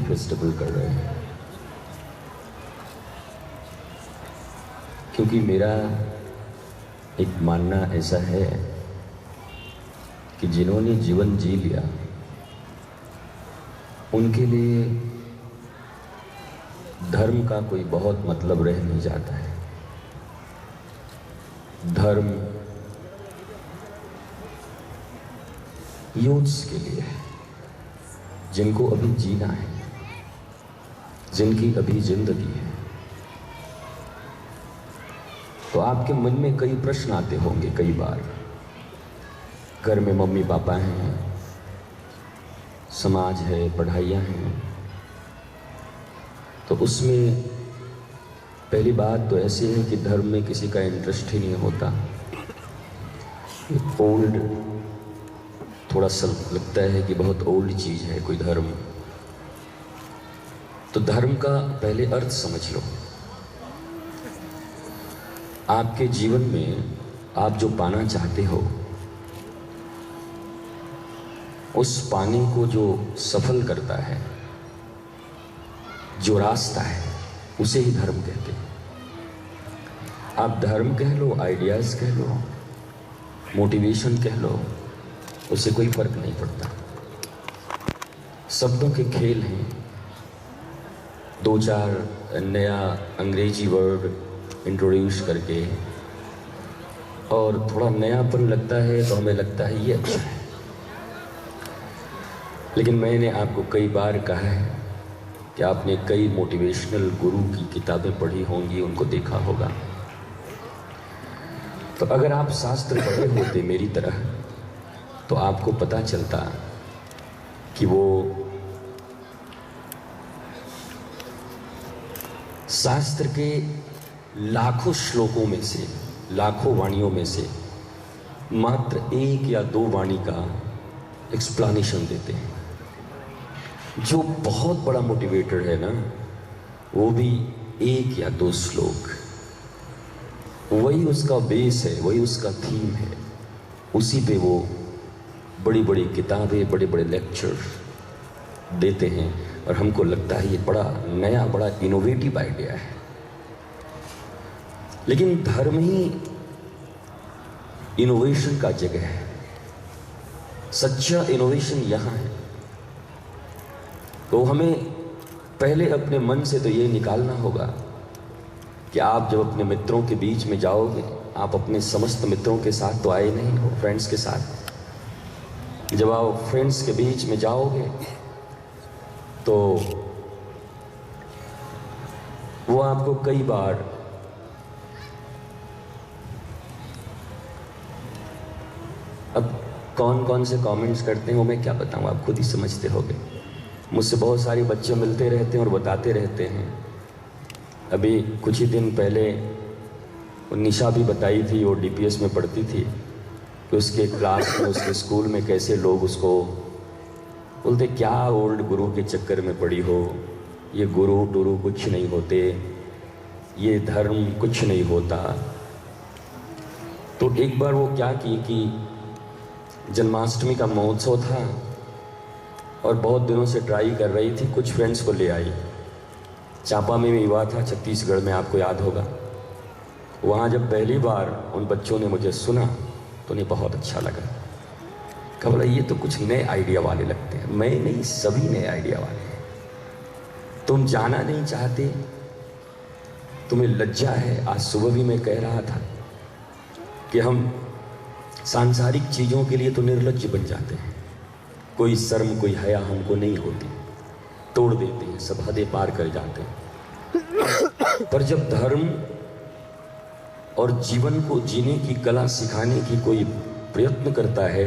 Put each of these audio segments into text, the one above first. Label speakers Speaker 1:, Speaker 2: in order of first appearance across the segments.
Speaker 1: Festival कर रहे हैं, क्योंकि मेरा एक मानना ऐसा है कि जिन्होंने जीवन जी लिया उनके लिए धर्म का कोई बहुत मतलब रह नहीं जाता है। धर्म यूथ्स के लिए है, जिनको अभी जीना है, जिनकी अभी जिंदगी है। तो आपके मन में कई प्रश्न आते होंगे कई बार। घर में मम्मी पापा हैं, समाज है, पढ़ाइयाँ हैं, तो उसमें पहली बात तो ऐसी है कि धर्म में किसी का इंटरेस्ट ही नहीं होता। ओल्ड थोड़ा सा लगता है कि बहुत ओल्ड चीज़ है कोई धर्म। तो धर्म का पहले अर्थ समझ लो। आपके जीवन में आप जो पाना चाहते हो, उस पाने को जो सफल करता है, जो रास्ता है, उसे ही धर्म कहते हैं। आप धर्म कह लो, आइडियाज कह लो, मोटिवेशन कह लो, उससे कोई फर्क नहीं पड़ता। शब्दों के खेल हैं। दो चार नया अंग्रेजी वर्ड इंट्रोड्यूस करके और थोड़ा नयापन लगता है तो हमें लगता है ये अच्छा है। लेकिन मैंने आपको कई बार कहा है कि आपने कई मोटिवेशनल गुरु की किताबें पढ़ी होंगी, उनको देखा होगा। तो अगर आप शास्त्र पढ़े होते मेरी तरह तो आपको पता चलता कि वो शास्त्र के लाखों श्लोकों में से, लाखों वाणियों में से मात्र एक या दो वाणी का एक्सप्लेनेशन देते हैं। जो बहुत बड़ा मोटिवेटर है ना, वो भी एक या दो श्लोक, वही उसका बेस है, वही उसका थीम है। उसी पे वो बड़ी बड़ी किताबें, बड़े बड़े लेक्चर देते हैं और हमको लगता है ये बड़ा नया, बड़ा इनोवेटिव आइडिया है। लेकिन धर्म ही इनोवेशन का जगह है। सच्चा इनोवेशन यहाँ है। तो हमें पहले अपने मन से तो ये निकालना होगा कि आप जब अपने मित्रों के बीच में जाओगे, आप अपने समस्त मित्रों के साथ तो आए नहीं हो, फ्रेंड्स के साथ। जब आप फ्रेंड्स के बीच में जाओगे तो वो आपको कई बार अब कौन कौन से कमेंट्स करते हैं वो मैं क्या बताऊं, आप खुद ही समझते होगे। मुझसे बहुत सारे बच्चे मिलते रहते हैं और बताते रहते हैं। अभी कुछ ही दिन पहले निशा भी बताई थी, वो डीपीएस में पढ़ती थी, कि उसके क्लास में, उसके स्कूल में कैसे लोग उसको बोलते, क्या ओल्ड गुरु के चक्कर में पड़ी हो, ये गुरु टुरु कुछ नहीं होते, ये धर्म कुछ नहीं होता। तो एक बार वो क्या की कि जन्माष्टमी का महोत्सव था और बहुत दिनों से ट्राई कर रही थी, कुछ फ्रेंड्स को ले आई। चांपा में भी हुआ था, छत्तीसगढ़ में, आपको याद होगा। वहाँ जब पहली बार उन बच्चों ने मुझे सुना तो उन्हें बहुत अच्छा लगा। कहा बोला ये तो कुछ नए आइडिया वाले लगते हैं। मैं नहीं, सभी नए आइडिया वाले हैं। तुम जाना नहीं चाहते, तुम्हें लज्जा है। आज सुबह भी मैं कह रहा था कि हम सांसारिक चीज़ों के लिए तो निर्लज्ज बन जाते हैं। कोई शर्म, कोई हया हमको नहीं होती, तोड़ देते हैं, सब हदें पार कर जाते हैं। पर जब धर्म और जीवन को जीने की कला सिखाने की कोई प्रयत्न करता है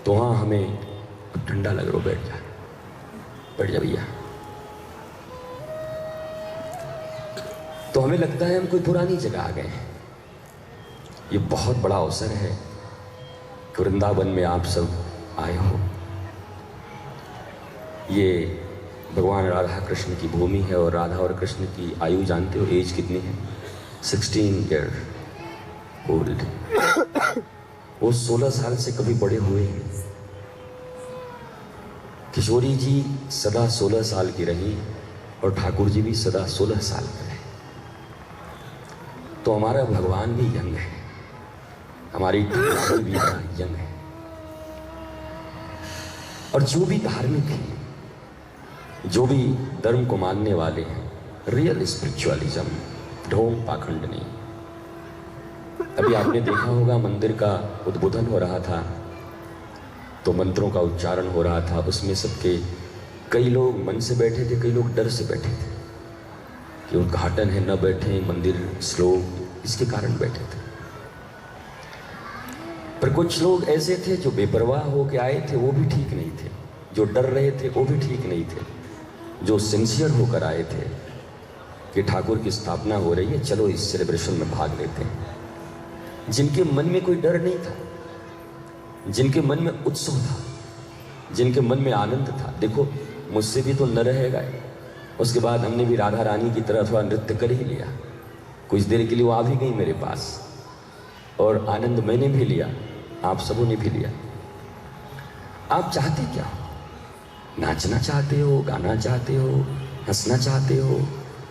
Speaker 1: तो वहाँ हमें ठंडा लग रहा, बैठ जा भैया। तो हमें लगता है हम कोई पुरानी जगह आ गए हैं। ये बहुत बड़ा अवसर है, वृंदावन में आप सब आए हो। ये भगवान राधा कृष्ण की भूमि है और राधा और कृष्ण की आयु जानते हो, एज कितनी है? 16 ईयर ओल्ड। वो 16 साल से कभी बड़े हुए हैं। किशोरी जी सदा 16 साल की रही और ठाकुर जी भी सदा 16 साल के रहे। तो हमारा भगवान भी यंग है, हमारी ठाकुर भी यंग है। और जो भी धार्मिक हैं, जो भी धर्म को मानने वाले हैं, रियल स्पिरिचुअलिज्म, ढोंग पाखंड नहीं। अभी आपने देखा होगा मंदिर का उद्बोधन हो रहा था तो मंत्रों का उच्चारण हो रहा था, उसमें सबके कई लोग मन से बैठे थे, कई लोग डर से बैठे थे कि उद्घाटन है न बैठे, मंदिर स्लो, इसके कारण बैठे थे। पर कुछ लोग ऐसे थे जो बेपरवाह होकर आए थे, वो भी ठीक नहीं थे। जो डर रहे थे वो भी ठीक नहीं थे। जो सिंसियर होकर आए थे कि ठाकुर की स्थापना हो रही है, चलो इस सेलिब्रेशन में भाग लेते हैं, जिनके मन में कोई डर नहीं था, जिनके मन में उत्सव था, जिनके मन में आनंद था। देखो मुझसे भी तो न रहेगा। उसके बाद हमने भी राधा रानी की तरह थोड़ा नृत्य कर ही लिया, कुछ देर के लिए वो आ भी गई मेरे पास और आनंद मैंने भी लिया, आप सबों ने भी लिया। आप चाहते क्या हो? नाचना चाहते हो, गाना चाहते हो, हंसना चाहते हो,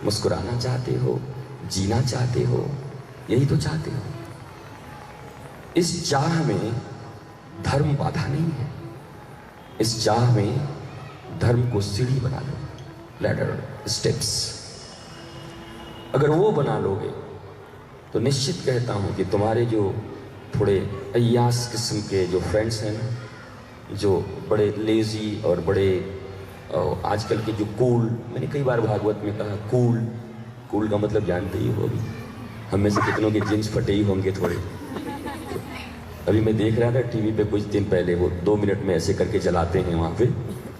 Speaker 1: मुस्कुराना चाहते हो, जीना चाहते हो, यही तो चाहते हो। इस चाह में धर्म बाधा नहीं है। इस चाह में धर्म को सीढ़ी बना लो, लैडर, स्टेप्स। अगर वो बना लोगे तो निश्चित कहता हूं कि तुम्हारे जो थोड़े अय्यास किस्म के जो फ्रेंड्स हैं ना, जो बड़े लेजी और बड़े आजकल के जो कूल, मैंने कई बार भागवत में कहा कूल का मतलब जानते ही हो। अभी हम में से कितनों के जींस फटे ही होंगे थोड़े। अभी मैं देख रहा था टीवी पे कुछ दिन पहले, वो 2 मिनट में ऐसे करके चलाते हैं वहां पे,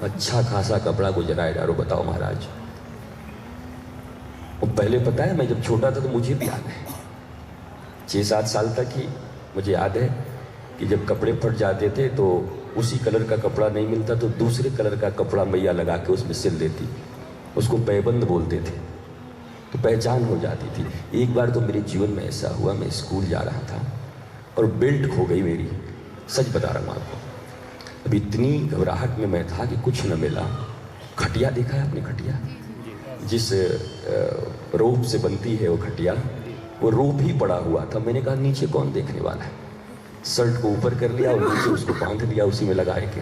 Speaker 1: अच्छा खासा कपड़ा को जलाए डालो। बताओ महाराज, वो पहले पता है मैं जब छोटा था तो मुझे भी याद है, 6-7 साल तक ही मुझे याद है कि जब कपड़े फट जाते थे तो उसी कलर का कपड़ा नहीं मिलता तो दूसरे कलर का कपड़ा मैया लगा के उसमें सिल देती, उसको पैबंद बोलते थे, तो पहचान हो जाती थी। एक बार तो मेरे जीवन में ऐसा हुआ, मैं स्कूल जा रहा था और बेल्ट खो गई मेरी, सच बता रहा हूँ आपको। अब इतनी घबराहट में मैं था कि कुछ न मिला। खटिया देखा है आपने? खटिया जिस रोप से बनती है वो खटिया, वो रोप ही पड़ा हुआ था। मैंने कहा नीचे कौन देखने वाला है, शर्ट को ऊपर कर लिया और नीचे उसको बांध लिया उसी में लगाए के।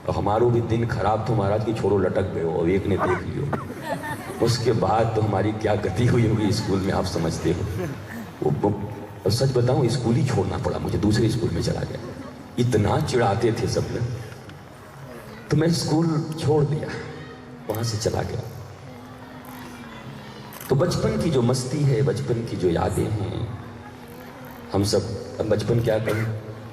Speaker 1: और हमारो भी दिन खराब तो महाराज की छोड़ो लटक गए और एक ने देख लियो। उसके बाद तो हमारी क्या गति हुई होगी स्कूल में, आप समझते हो। वो सच बताऊं, स्कूल ही छोड़ना पड़ा मुझे, दूसरे स्कूल में चला गया। इतना चिढ़ाते थे सब ने, तो मैं स्कूल छोड़ दिया, वहां से चला गया। तो बचपन की जो मस्ती है, बचपन की जो यादें हैं, हम सब, अब बचपन क्या कहें,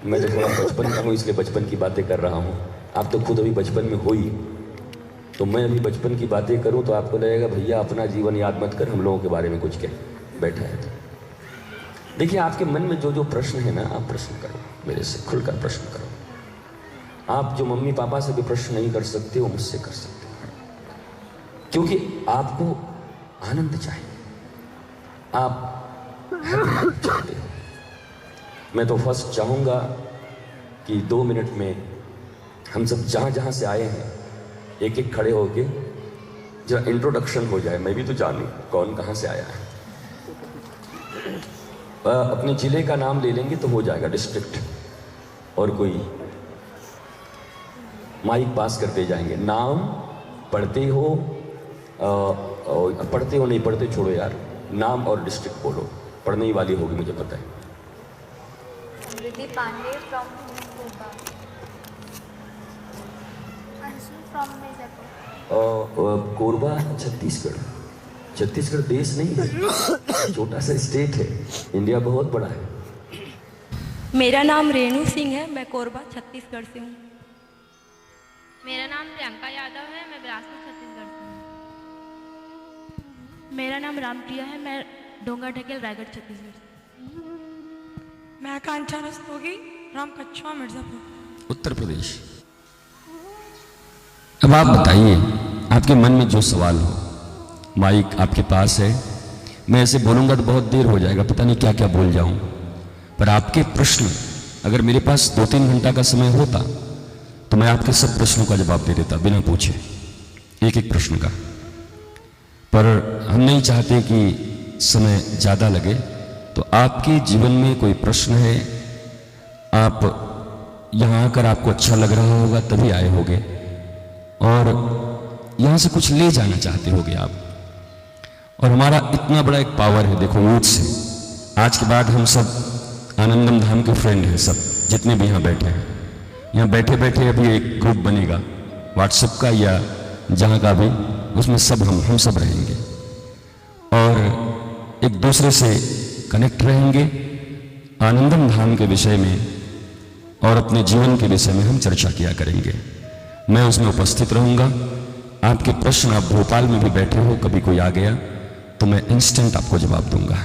Speaker 1: मैं तो थोड़ा बचपन का हूँ इसलिए बचपन की बातें कर रहा हूँ। आप तो खुद अभी बचपन में हो ही, तो मैं अभी बचपन की बातें करूँ तो आपको लगेगा भैया अपना जीवन याद मत कर, हम लोगों के बारे में कुछ कह बैठा है। तो देखिए आपके मन में जो जो प्रश्न है ना, आप प्रश्न करो, मेरे से खुलकर प्रश्न करो। आप जो मम्मी पापा से भी प्रश्न नहीं कर सकते वो मुझसे कर सकते हो, क्योंकि आपको आनंद चाहिए, आप हैप्पी चाहते हो। मैं तो फर्स्ट चाहूंगा कि 2 मिनट में हम सब जहां जहां से आए हैं एक एक खड़े होके जरा इंट्रोडक्शन हो जाए, मैं भी तो जानूं कौन कहां से आया है। अपने जिले का नाम ले लेंगे तो हो जाएगा, डिस्ट्रिक्ट, और कोई माइक पास करते जाएंगे। नाम पढ़ते हो, पढ़ते हो नहीं पढ़ते छोड़ो यार, नाम और डिस्ट्रिक्ट बोलो, पढ़ने ही वाली होगी मुझे पता है।
Speaker 2: Riddhi Pandey from Koba. Ansu from Mirzapur.
Speaker 1: Korba Chhattisgarh. Chhattisgarh देश नहीं है, छोटा सा स्टेट है, इंडिया बहुत बड़ा है।
Speaker 3: मेरा नाम रेणु सिंह है, मैं कोरबा छत्तीसगढ़ से हूँ।
Speaker 4: मेरा नाम प्रियंका यादव है, मैं बिलासपुर छत्तीसगढ़ से हूँ।
Speaker 5: मेरा नाम रामप्रिया है, मैं डोंगा ढकेल रायगढ़ छत्तीसगढ़ से।
Speaker 3: मैं कांचा रस्तोगी, राम कच्छुआ मिर्जापुर,
Speaker 1: उत्तर प्रदेश। अब आप बताइए, आपके मन में जो सवाल हो, माइक आपके पास है, मैं ऐसे बोलूँगा तो बहुत देर हो जाएगा, पता नहीं क्या क्या बोल जाऊँ, पर आपके प्रश्न अगर मेरे पास 2-3 घंटा का समय होता तो मैं आपके सब प्रश्नों का जवाब दे देता बिना पूछे, एक एक प्रश्न का। पर हम नहीं चाहते कि समय ज़्यादा लगे, तो आपके जीवन में कोई प्रश्न है, आप यहाँ आकर आपको अच्छा लग रहा होगा तभी आए होगे, और यहाँ से कुछ ले जाना चाहते होगे आप। और हमारा इतना बड़ा एक पावर है, देखो ऊँट से आज के बाद हम सब आनंदम धाम के फ्रेंड हैं, सब जितने भी यहाँ बैठे हैं। यहाँ बैठे बैठे अभी एक ग्रुप बनेगा व्हाट्सएप का या जहाँ का भी, उसमें सब हम सब रहेंगे और एक दूसरे से कनेक्ट रहेंगे, आनंदम धाम के विषय में और अपने जीवन के विषय में हम चर्चा किया करेंगे। मैं उसमें उपस्थित रहूँगा। आपके प्रश्न, आप भोपाल में भी बैठे हो, कभी कोई आ गया तो मैं इंस्टेंट आपको जवाब दूंगा,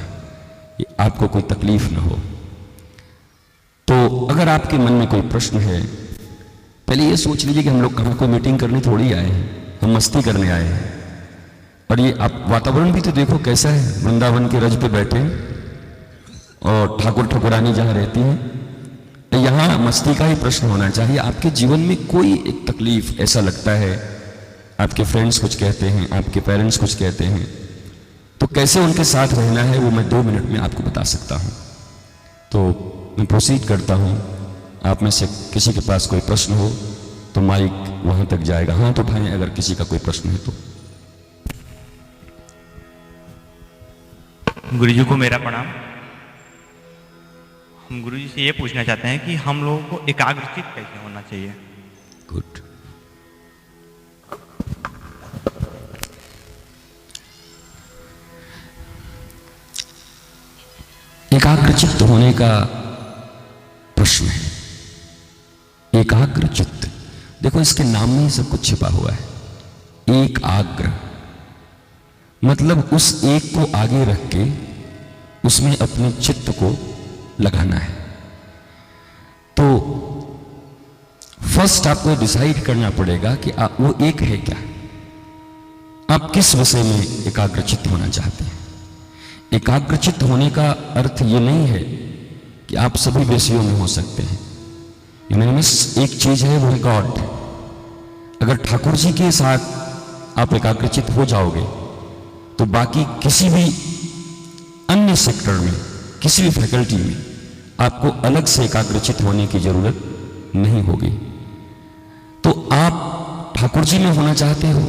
Speaker 1: आपको कोई तकलीफ ना हो। तो अगर आपके मन में कोई प्रश्न है, पहले ये सोच लीजिए कि हम लोग कहाँ कोई मीटिंग करने थोड़ी आए हैं, हम मस्ती करने आए हैं। और ये आप वातावरण भी तो देखो कैसा है, वृंदावन के रज पे बैठे और ठाकुर ठाकुरानी जहाँ रहती हैं, तो यहाँ मस्ती का ही प्रश्न होना चाहिए। आपके जीवन में कोई एक तकलीफ ऐसा लगता है, आपके फ्रेंड्स कुछ कहते हैं, आपके पेरेंट्स कुछ कहते हैं, तो कैसे उनके साथ रहना है वो मैं 2 मिनट में आपको बता सकता हूँ। तो मैं प्रोसीड करता हूँ। आप में से किसी के पास कोई प्रश्न हो तो माइक वहाँ तक जाएगा, हाथ उठाएं अगर किसी का कोई प्रश्न है तो।
Speaker 6: गुरुजी को मेरा प्रणाम। हम गुरुजी से ये पूछना चाहते हैं कि हम लोगों को एकाग्रचित कैसे होना चाहिए।
Speaker 1: गुड। एकाग्रचित्त होने का प्रश्न है। एकाग्रचित्त, देखो इसके नाम में ही सब कुछ छिपा हुआ है। एक आग्र मतलब उस एक को आगे रख के उसमें अपने चित्त को लगाना है। तो फर्स्ट आपको डिसाइड करना पड़ेगा कि वो एक है क्या, आप किस विषय में एकाग्रचित्त होना चाहते हैं। एकाग्रचित्त होने का अर्थ ये नहीं है कि आप सभी विषयों में हो सकते हैं। यूनानिमस एक चीज है, वो है गॉड। अगर ठाकुर जी के साथ आप एकाग्रचित्त हो जाओगे तो बाकी किसी भी अन्य सेक्टर में, किसी भी फैकल्टी में आपको अलग से एकाग्रचित्त होने की जरूरत नहीं होगी। तो आप ठाकुर जी में होना चाहते हो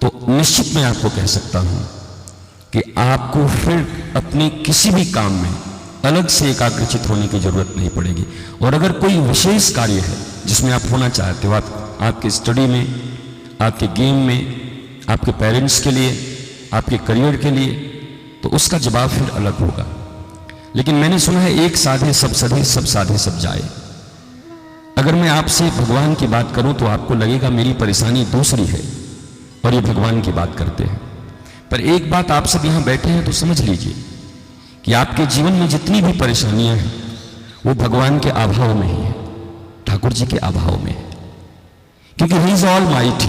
Speaker 1: तो निश्चित मैं आपको कह सकता हूं कि आपको फिर अपने किसी भी काम में अलग से एकाग्रचित्त होने की जरूरत नहीं पड़ेगी। और अगर कोई विशेष कार्य है जिसमें आप होना चाहते हो, आपके स्टडी में, आपके गेम में, आपके पेरेंट्स के लिए, आपके करियर के लिए, तो उसका जवाब फिर अलग होगा। लेकिन मैंने सुना है एक साधे सब सधे, सब साधे सब जाए। अगर मैं आपसे भगवान की बात करूं तो आपको लगेगा मेरी परेशानी दूसरी है और ये भगवान की बात करते हैं। पर एक बात आप सब यहां बैठे हैं तो समझ लीजिए कि आपके जीवन में जितनी भी परेशानियां हैं वो भगवान के अभाव में ही है, ठाकुर जी के अभाव में है। क्योंकि ही इज ऑल माइटी,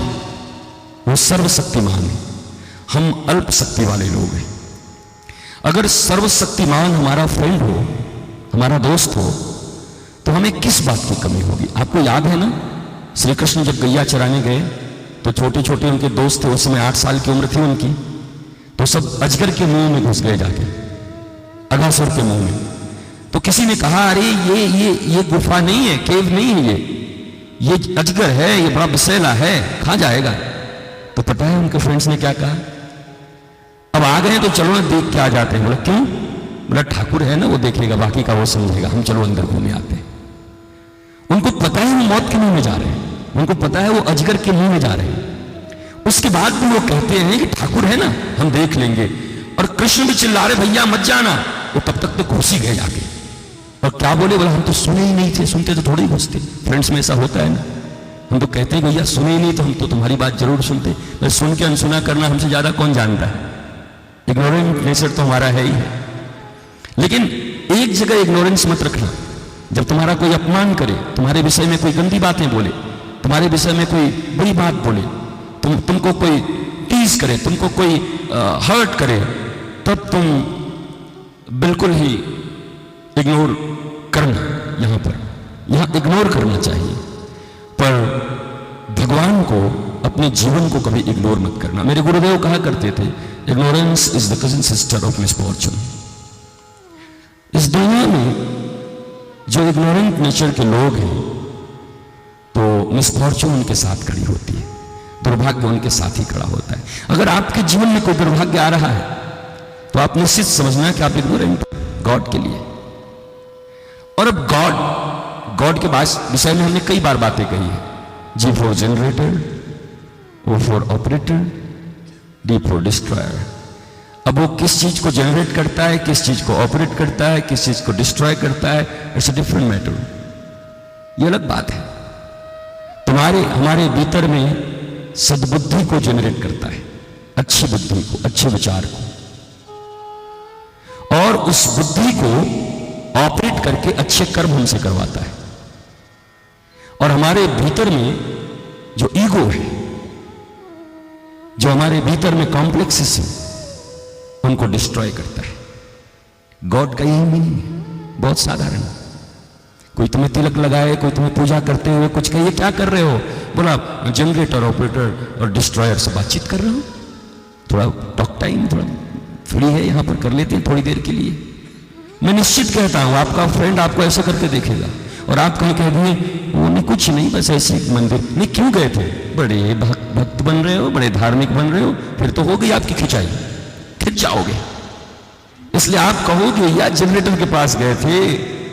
Speaker 1: वो सर्वशक्तिमान है, हम अल्प शक्ति वाले लोग हैं। अगर सर्वशक्तिमान हमारा फ्रेंड हो, हमारा दोस्त हो, तो हमें किस बात की कमी होगी। आपको याद है ना, श्री कृष्ण जब गैया चराने गए तो छोटे छोटे उनके दोस्त थे, उस समय 8 साल की उम्र थी उनकी, तो सब अजगर के मुंह में घुस गए जाके, अगासुर के मुंह में। तो किसी ने कहा अरे ये गुफा नहीं है, केव नहीं है, ये अजगर है, ये बड़ा विषैला है, खा जाएगा। तो पता है उनके फ्रेंड्स ने क्या कहा, अब आ गए तो चलो ना देख के आ जाते हैं। बोला क्यों? बोला ठाकुर है ना, वो देखेगा, बाकी का वो समझेगा, हम चलो अंदर घूमे आते हैं। उनको पता है वो मौत के मुंह में जा रहे हैं, उनको पता है वो अजगर के मुंह में जा रहे हैं। उसके बाद भी वो कहते हैं कि ठाकुर है ना, हम देख लेंगे। और कृष्ण भी चिल्ला रहे भैया मत जाना, वो तब तक तो घुस ही गए जाके। और क्या बोले? बोला हम तो सुने ही नहीं थे, सुनते तो थोड़े ही घुसते। फ्रेंड्स में ऐसा होता है ना, हम तो कहते हैं भैया सुने ही नहीं तो हम तो तुम्हारी बात जरूर सुनते। पर सुन के अनसुना करना हमसे ज्यादा कौन जानता है, इग्नोरेंट नेचर तो हमारा है ही है। लेकिन एक जगह इग्नोरेंस मत रखना। जब तुम्हारा कोई अपमान करे, तुम्हारे विषय में कोई गंदी बातें बोले, तुम्हारे विषय में कोई बुरी बात बोले, तुमको कोई टीज करे, तुमको कोई हर्ट करे, तब तुम बिल्कुल ही इग्नोर करना। यहां इग्नोर करना चाहिए।
Speaker 7: पर भगवान को, अपने जीवन को कभी इग्नोर मत करना। मेरे गुरुदेव कहा करते थे, ignorance is the cousin sister of misfortune. इस दुनिया में जो इग्नोरेंट नेचर के लोग हैं तो मिसफॉर्चून उनके साथ खड़ी होती है, दुर्भाग्य उनके साथ ही खड़ा होता है। अगर आपके जीवन में कोई दुर्भाग्य आ रहा है तो आप निश्चित समझना कि आप इग्नोरेंट गॉड के लिए। और अब गॉड के विषय में हमने कई बार बातें कही है। G for generator, O for operator, D for destroyer. अब वो किस चीज को जनरेट करता है, किस चीज को ऑपरेट करता है, किस चीज को डिस्ट्रॉय करता है, इट्स अ डिफरेंट मैटर, ये अलग बात है। हमारे भीतर में सद्बुद्धि को जनरेट करता है, अच्छी बुद्धि को, अच्छे विचार को, और उस बुद्धि को ऑपरेट करके अच्छे कर्म हमसे करवाता है। और हमारे भीतर में जो ईगो है, जो हमारे भीतर में कॉम्प्लेक्सेस है, उनको डिस्ट्रॉय करता है। गॉड का यही मीनिंग है, बहुत साधारण। कोई तुम्हें तिलक लगाए, कोई तुम्हें पूजा करते हुए कुछ कहिए, क्या कर रहे हो? बोला जनरेटर, ऑपरेटर और डिस्ट्रॉयर से बातचीत कर रहा हूं, थोड़ा टॉक टाइम, थोड़ा फ्री है, यहां पर कर लेते हैं थोड़ी देर के लिए। मैं निश्चित कहता हूं आपका फ्रेंड आपको ऐसा करके देखेगा और आप कहीं कह दिए वो नहीं, कुछ नहीं, बस ऐसे मंदिर नहीं। क्यों गए थे? बड़े भक्त बन रहे हो, बड़े धार्मिक बन रहे हो, फिर तो हो गई आपकी खिंचाई, खिंच जाओगे। इसलिए आप कहोगे या जनरेटर के पास गए थे,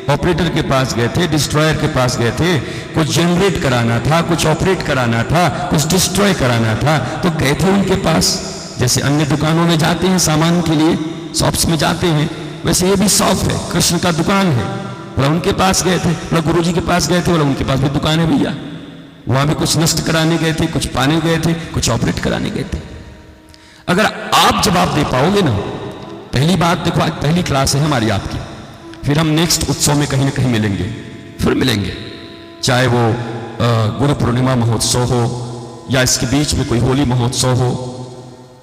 Speaker 7: ऑपरेटर के पास गए थे, डिस्ट्रॉयर के पास गए थे, कुछ जनरेट कराना था, कुछ ऑपरेट कराना था, कुछ डिस्ट्रॉय कराना था, तो गए थे उनके पास। जैसे अन्य दुकानों में जाते हैं सामान के लिए, शॉप्स में जाते हैं, वैसे ये भी शॉप है, कृष्ण का दुकान है। बोला उनके पास गए थे, बोला गुरु जी के पास गए थे, बोला उनके पास भी दुकान है भैया, वहां भी कुछ नष्ट कराने गए थे, कुछ पाने गए थे, कुछ ऑपरेट कराने गए थे। अगर आप जवाब दे पाओगे ना, पहली बात देखो, आज पहली क्लास है हमारी आपकी, फिर हम नेक्स्ट उत्सव में कहीं ना कहीं मिलेंगे, फिर मिलेंगे, चाहे वो गुरु पूर्णिमा महोत्सव हो या इसके बीच में कोई होली महोत्सव हो।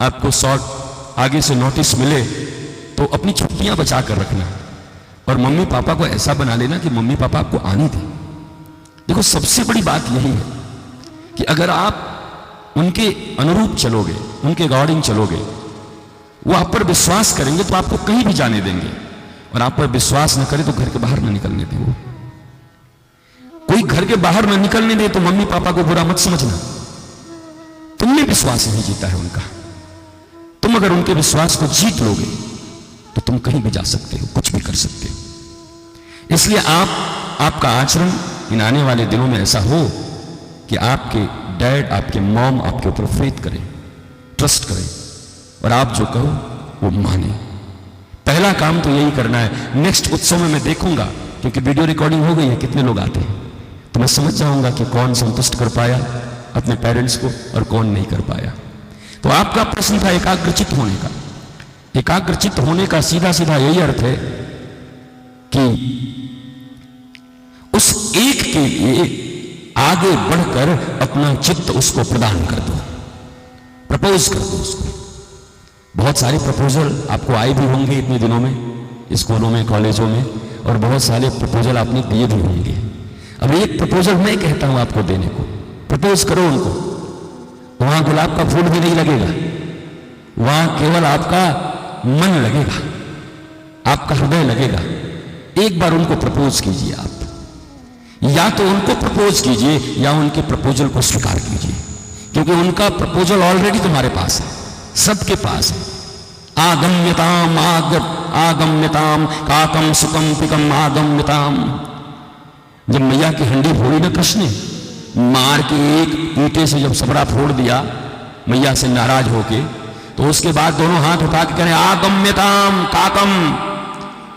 Speaker 7: आपको शॉर्ट आगे से नोटिस मिले तो अपनी छुट्टियां बचा कर रखना और मम्मी पापा को ऐसा बना लेना कि मम्मी पापा आपको आने दें। देखो सबसे बड़ी बात यही है कि अगर आप उनके अनुरूप चलोगे, उनके अकॉर्डिंग चलोगे, वो आप पर विश्वास करेंगे तो आपको कहीं भी जाने देंगे, और आप पर विश्वास न करे तो घर के बाहर न निकलने दे। वो कोई घर के बाहर न निकलने दे तो मम्मी पापा को बुरा मत समझना, तुमने विश्वास नहीं जीता है उनका। तुम अगर उनके विश्वास को जीत लोगे तो तुम कहीं भी जा सकते हो, कुछ भी कर सकते हो। इसलिए आपका आचरण इन आने वाले दिनों में ऐसा हो कि आपके डैड, आपके मॉम आपके ऊपर फेथ करें, ट्रस्ट करें, और आप जो कहो वो माने। पहला काम तो यही करना है। नेक्स्ट उत्सव में मैं देखूंगा, क्योंकि वीडियो रिकॉर्डिंग हो गई है, कितने लोग आते हैं, तो मैं समझ जाऊंगा कि कौन संतुष्ट कर पाया अपने पेरेंट्स को और कौन नहीं कर पाया। तो आपका प्रश्न था एकाग्रचित होने का। एकाग्रचित होने का सीधा सीधा यही अर्थ है कि उस एक के लिए आगे बढ़कर अपना चित्त उसको प्रदान कर दो, प्रपोज कर दो उसको। बहुत सारे प्रपोजल आपको आए भी होंगे इतने दिनों में, स्कूलों में, कॉलेजों में, और बहुत सारे प्रपोजल आपने दिए भी होंगे। अब एक प्रपोजल मैं कहता हूं आपको देने को, प्रपोज करो उनको। वहां गुलाब का फूल भी नहीं लगेगा, वहां केवल आपका मन लगेगा, आपका हृदय लगेगा। एक बार उनको प्रपोज कीजिए आप, या तो उनको प्रपोज कीजिए या उनके प्रपोजल को स्वीकार कीजिए, क्योंकि उनका प्रपोजल ऑलरेडी तुम्हारे पास है, सबके पास है। आगम्यताम आगम्यताम काकम सुकम पिकम आगम्यताम। जब मैया की हंडी फोड़ी ना कृष्ण ने, मार के एक ईंटे से जब सबड़ा फोड़ दिया मैया से नाराज होके, तो उसके बाद दोनों हाथ उठा के कह रहे आगम्यताम काकम,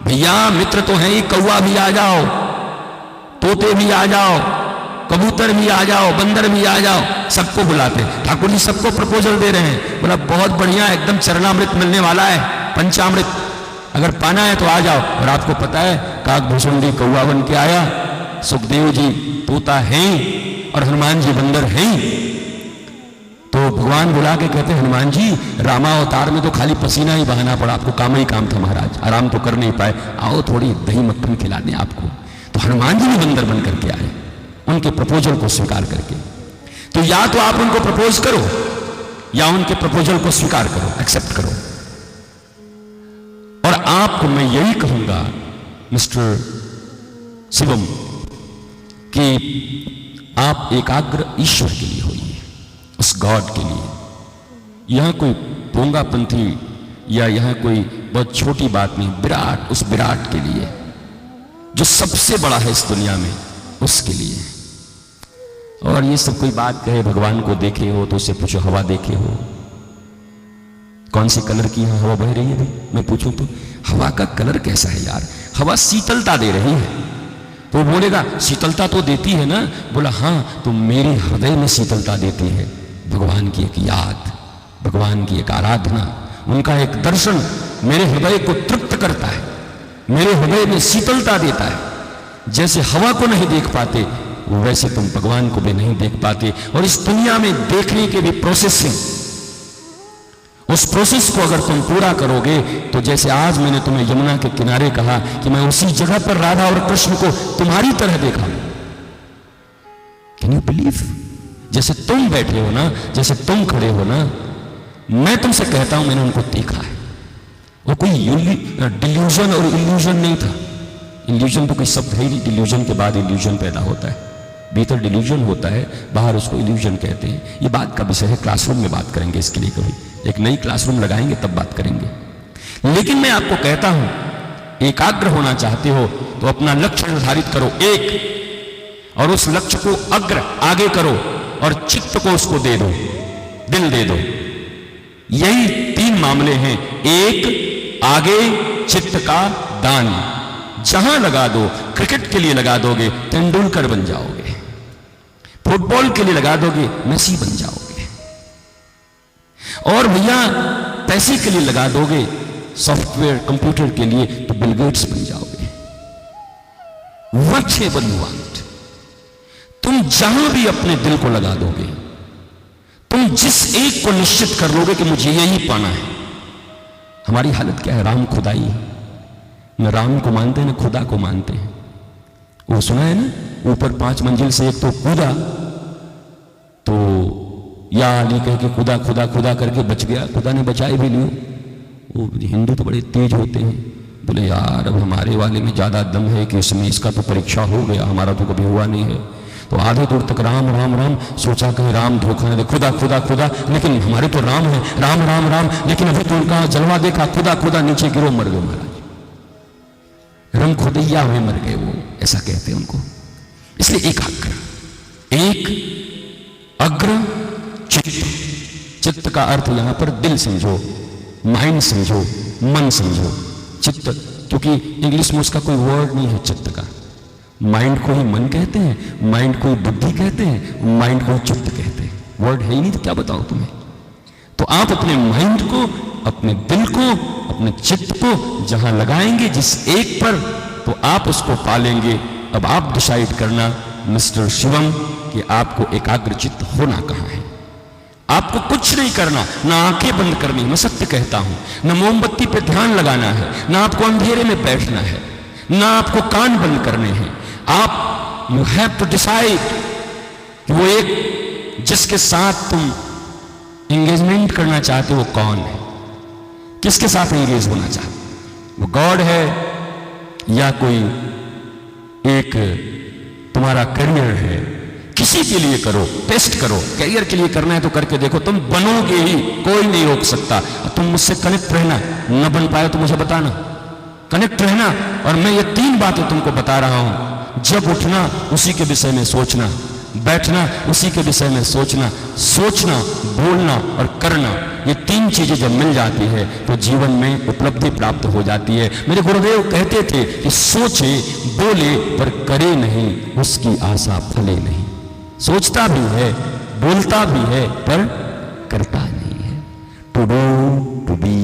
Speaker 7: भैया मित्र तो है ही, कौवा भी आ जाओ, तोते भी आ जाओ, कबूतर भी आ जाओ, बंदर भी आ जाओ, सबको बुलाते। ठाकुर जी सबको प्रपोजल दे रहे हैं। बोला बहुत बढ़िया, एकदम चरणामृत मिलने वाला है, पंचामृत, अगर पाना है तो आ जाओ। और आपको पता है काकभूषुंडी कौवा बन के आया, सुखदेव जी तोता है और हनुमान जी बंदर हैं। तो भगवान बुला के कहते हैं हनुमान जी रामावतार में तो खाली पसीना ही बहाना पड़ा, आपको काम ही काम था महाराज, आराम तो कर नहीं पाए, आओ थोड़ी दही मक्खन खिला दें आपको। तो हनुमान जी भी बंदर बन करके आए, उनके प्रपोजल को स्वीकार करके। तो या तो आप उनको प्रपोज करो या उनके प्रपोजल को स्वीकार करो, एक्सेप्ट करो। और आपको मैं यही कहूंगा मिस्टर शिवम कि आप एकाग्र ईश्वर के लिए होइए, उस गॉड के लिए। यहां कोई पोंगापंथी या यहां कोई बहुत छोटी बात नहीं, विराट, उस विराट के लिए जो सबसे बड़ा है इस दुनिया में, उसके लिए। और ये सब कोई बात कहे भगवान को देखे हो तो उससे पूछो हवा देखे हो, कौन से कलर की यहां हवा बह रही है भाई? मैं पूछूं तो हवा का कलर कैसा है यार? हवा शीतलता दे रही है। तो बोलेगा शीतलता तो देती है ना? बोला हाँ, तो मेरे हृदय में शीतलता देती है भगवान की एक याद, भगवान की एक आराधना, उनका एक दर्शन मेरे हृदय को तृप्त करता है, मेरे हृदय में शीतलता देता है। जैसे हवा को नहीं देख पाते वैसे तुम भगवान को भी नहीं देख पाते। और इस दुनिया में देखने के भी प्रोसेस है, उस प्रोसेस को अगर तुम पूरा करोगे तो जैसे आज मैंने तुम्हें यमुना के किनारे कहा कि मैं उसी जगह पर राधा और कृष्ण को तुम्हारी तरह देखा। Can you believe? जैसे तुम बैठे हो ना, जैसे तुम खड़े हो ना, मैं तुमसे कहता हूं मैंने उनको देखा है। वो कोई डिल्यूजन और इल्यूजन नहीं था। इल्यूजन तो कोई शब्द है ही, डिल्यूजन के बाद इल्यूजन पैदा होता है। भीतर डिल्यूजन होता है, बाहर उसको इल्यूजन कहते हैं। ये बात का विषय है, क्लासरूम में बात करेंगे इसके लिए, कभी एक नई क्लासरूम लगाएंगे तब बात करेंगे। लेकिन मैं आपको कहता हूं, एकाग्र होना चाहते हो तो अपना लक्ष्य निर्धारित करो एक, और उस लक्ष्य को अग्र आगे करो और चित्त को उसको दे दो, दिल दे दो। यही तीन मामले हैं। एक, आगे चित्त का दान, जहां लगा दो, क्रिकेट के लिए लगा दोगे तेंदुलकर बन जाओगे, फुटबॉल के लिए लगा दोगे मेसी बन जाओगे, और भैया पैसे के लिए लगा दोगे, सॉफ्टवेयर कंप्यूटर के लिए तो बिल गेट्स बन जाओगे। व्हाटएवर यू वांट, तुम जहां भी अपने दिल को लगा दोगे, तुम जिस एक को निश्चित कर लोगे कि मुझे यही पाना है। हमारी हालत क्या है? राम खुदाई है, न राम को मानते हैं न खुदा को मानते हैं। वो सुना है ना, ऊपर 5 मंजिल से एक तो कूदा, तो या अली कह के खुदा खुदा खुदा करके बच गया, खुदा ने बचाए भी लियो। वो हिंदू तो बड़े तेज होते हैं, बोले यार अब हमारे वाले में ज्यादा दम है कि इसमें इसका तो परीक्षा हो गया, हमारा तो कभी हुआ नहीं है। तो आधे दूर तक राम राम राम, सोचा कहीं राम धोखा न दे, खुदा खुदा खुदा, लेकिन हमारे तो राम है, राम राम राम, लेकिन अभी तो उनका जलवा देखा, खुदा खुदा, नीचे गिरो मर गए महाराज, रंग खुदैया हुए मर गए वो, ऐसा कहते हैं उनको। इसलिए एकाग्र, एक अग्र चित्त, चित्त का अर्थ यहां पर दिल समझो, माइंड समझो, मन समझो। चित्त, क्योंकि इंग्लिश में उसका कोई वर्ड नहीं है चित्त का। माइंड को ही मन कहते हैं, माइंड को बुद्धि कहते हैं, माइंड को चित्त कहते हैं। वर्ड है ही नहीं तो क्या बताओ तुम्हें। तो आप अपने माइंड को, अपने दिल को, अपने चित्त को जहां लगाएंगे जिस एक पर, तो आप उसको पालेंगे। अब आप डिसाइड करना मिस्टर शिवम कि आपको एकाग्रचित्त होना कहां है। आपको कुछ नहीं करना, ना आंखें बंद करनी, मैं सत्य कहता हूं, ना मोमबत्ती पे ध्यान लगाना है, ना आपको अंधेरे में बैठना है, ना आपको कान बंद करने हैं। आप यू हैव टू डिसाइड कि वो एक जिसके साथ तुम एंगेजमेंट करना चाहते हो वो कौन है, किसके साथ एंगेज होना चाहते, वो गॉड है या कोई एक तुम्हारा करियर है। किसी के लिए करो, टेस्ट करो, करियर के लिए करना है तो करके देखो, तुम बनोगे ही, कोई नहीं रोक सकता। तुम मुझसे कनेक्ट रहना, न बन पाए तो मुझे बताना, कनेक्ट रहना। और मैं ये 3 बातें तुमको बता रहा हूं, जब उठना उसी के विषय में सोचना, बैठना उसी के विषय में सोचना, सोचना, बोलना और करना, ये 3 चीजें जब मिल जाती है तो जीवन में उपलब्धि प्राप्त हो जाती है। मेरे गुरुदेव कहते थे कि सोचे बोले पर करे नहीं, उसकी आशा फले नहीं। सोचता भी है, बोलता भी है, पर करता नहीं है। To do to be,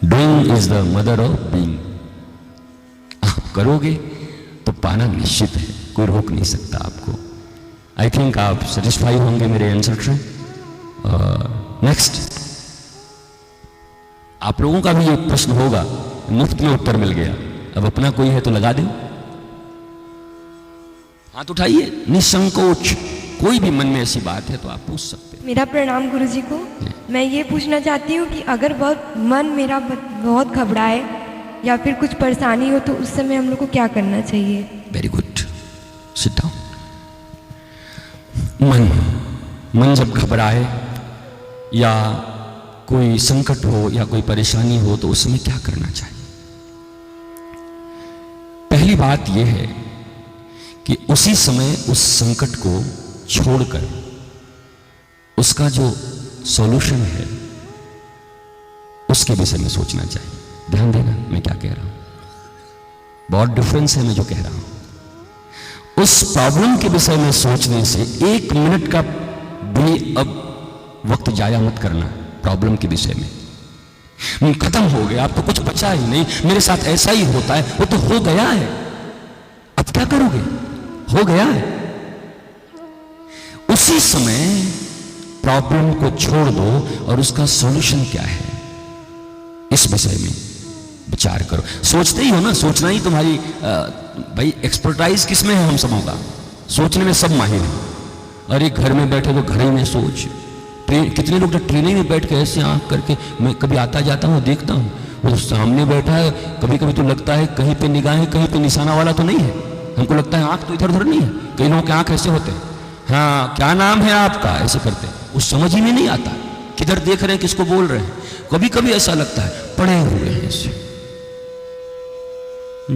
Speaker 7: doing is the mother of being. आप करोगे तो पाना निश्चित है, कोई रोक नहीं सकता आपको। आई थिंक आप सेटिस्फाई होंगे मेरे आंसर से। नेक्स्ट, आप लोगों का भी ये प्रश्न होगा, मुफ्त में उत्तर मिल गया। अब अपना कोई है तो लगा दो। हाथ उठाइए निसंकोच, कोई भी मन में ऐसी बात है तो आप पूछ सकते हैं।
Speaker 3: मेरा प्रणाम गुरुजी को। मैं ये पूछना चाहती हूँ कि अगर मन मेरा बहुत घबराए या फिर कुछ परेशानी हो तो उस समय हम लोग को क्या करना चाहिए?
Speaker 7: Very good, sit down. मन जब घबराए या कोई संकट हो या कोई परेशानी हो तो उस समय क्या करना चाहिए? पहली बात यह है कि उसी समय उस संकट को छोड़कर उसका जो सॉल्यूशन है उसके विषय में सोचना चाहिए। ध्यान देना मैं क्या कह रहा हूं, बहुत डिफरेंस है मैं जो कह रहा हूं। उस प्रॉब्लम के विषय में सोचने से 1 मिनट का भी अब वक्त जाया मत करना। प्रॉब्लम के विषय में खत्म हो गया, अब तो कुछ बचा ही नहीं, मेरे साथ ऐसा ही होता है, वो तो हो गया है, अब क्या करोगे? हो गया है। उसी समय प्रॉब्लम को छोड़ दो और उसका सॉल्यूशन क्या है इस विषय में विचार करो। सोचते ही हो ना, सोचना ही तुम्हारी भाई एक्सपर्टाइज किसमें है? हम सबों का सोचने में सब माहिर हैं। अरे घर में बैठे तो घर ही में सोच। कितने लोग तो ट्रेनिंग में बैठ के ऐसे आंख करके, मैं कभी आता जाता हूँ देखता हूँ, वो सामने बैठा है, कभी कभी तो लगता है कहीं पे निगाहें कहीं पे निशाना वाला तो नहीं है, हमको लगता है आंख तो इधर उधर नहीं है। कई लोगों के आंख ऐसे होते हैं, हाँ क्या नाम है आपका, ऐसे करते हैं, उस समझ ही में नहीं आता किधर देख रहे हैं, किसको बोल रहे हैं। कभी कभी ऐसा लगता है पड़े हुए हैं ऐसे।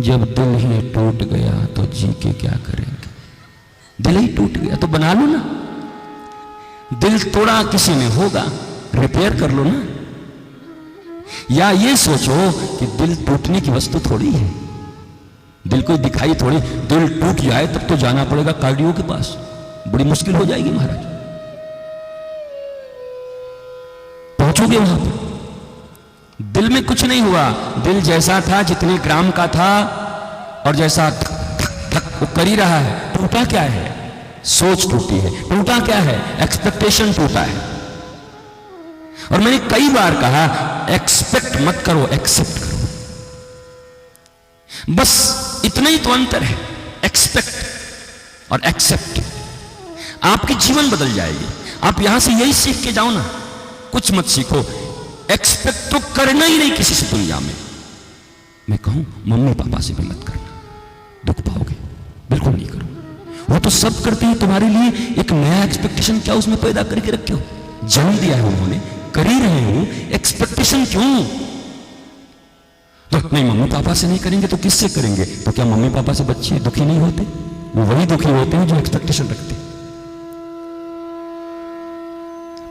Speaker 7: जब दिल ही टूट गया तो जी के क्या करेंगे? दिल ही टूट गया तो बना लो ना। दिल तोड़ा किसी ने होगा, रिपेयर कर लो ना। या ये सोचो कि दिल टूटने की वस्तु थोड़ी है, दिल कोई दिखाई थोड़ी। दिल टूट जाए तब तो जाना पड़ेगा कार्डियो के पास, बड़ी मुश्किल हो जाएगी महाराज, पहुंचोगे वहां पर। दिल में कुछ नहीं हुआ, दिल जैसा था, जितने ग्राम का था और जैसा वो कर ही रहा है। टूटा क्या है? सोच टूटी है। टूटा क्या है? एक्सपेक्टेशन टूटा है। और मैंने कई बार कहा एक्सपेक्ट मत करो, एक्सेप्ट करो। बस इतना ही तो अंतर है, एक्सपेक्ट और एक्सेप्ट। आपकी जीवन बदल जाएगी। आप यहां से यही सीख के जाओ ना, कुछ मत सीखो। एक्सपेक्ट तो करना ही नहीं किसी से दुनिया में। मैं कहूं मम्मी पापा से भी मत करना, दुख पाओगे, बिल्कुल नहीं करो। वो तो सब करते हैं, तुम्हारे लिए एक नया एक्सपेक्टेशन क्या उसमें पैदा करके रखे हो? जन्म दिया है उन्होंने, कर ही रहे हो, एक्सपेक्टेशन क्यों? तो नहीं मम्मी पापा से नहीं करेंगे तो किससे करेंगे? तो क्या मम्मी पापा से बच्चे दुखी नहीं होते? वो वही दुखी होते हैं जो एक्सपेक्टेशन रखते हैं।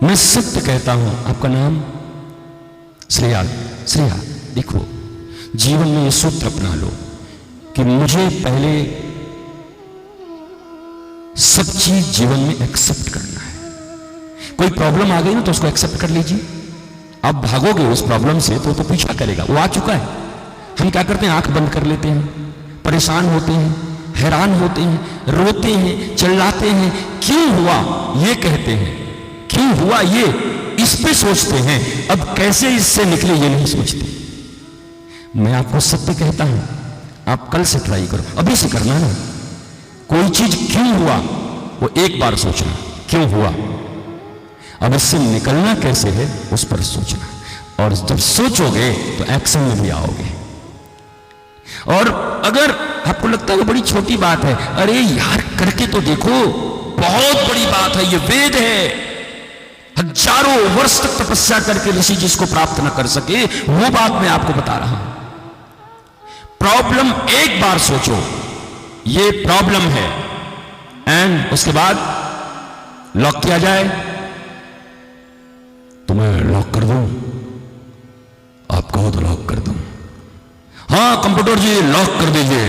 Speaker 7: मैं सत्य कहता हूं। आपका नाम? श्रेया। श्रेया देखो, जीवन में ये सूत्र अपना लो कि मुझे पहले सब चीज जीवन में एक्सेप्ट करना है। कोई प्रॉब्लम आ गई ना तो उसको एक्सेप्ट कर लीजिए। आप भागोगे उस प्रॉब्लम से तो पीछा करेगा, वो आ चुका है। हम क्या करते हैं? आंख बंद कर लेते हैं, परेशान होते हैं, हैरान होते हैं, रोते हैं, चिल्लाते हैं, क्यों हुआ ये कहते हैं, क्यों हुआ ये इस पे सोचते हैं, अब कैसे इससे निकले ये नहीं सोचते। मैं आपको सत्य कहता हूं, आप कल से ट्राई करो, अभी से करना ना। कोई चीज क्यों हुआ वो एक बार सोचना, क्यों हुआ, अब इससे निकलना कैसे है उस पर सोचना। और जब सोचोगे तो एक्शन में भी आओगे। और अगर आपको लगता है वो बड़ी छोटी बात है, अरे यार करके तो देखो, बहुत बड़ी बात है, ये वेद है। हजारों वर्ष तक तपस्या करके ऋषि जिसको प्राप्त न कर सके, वो बात मैं आपको बता रहा हूं। प्रॉब्लम एक बार सोचो, ये प्रॉब्लम है, एंड उसके बाद लॉक किया जाए। तो मैं लॉक कर दूं? आप कहो तो लॉक कर दूं? हाँ कंप्यूटर जी लॉक कर दीजिए।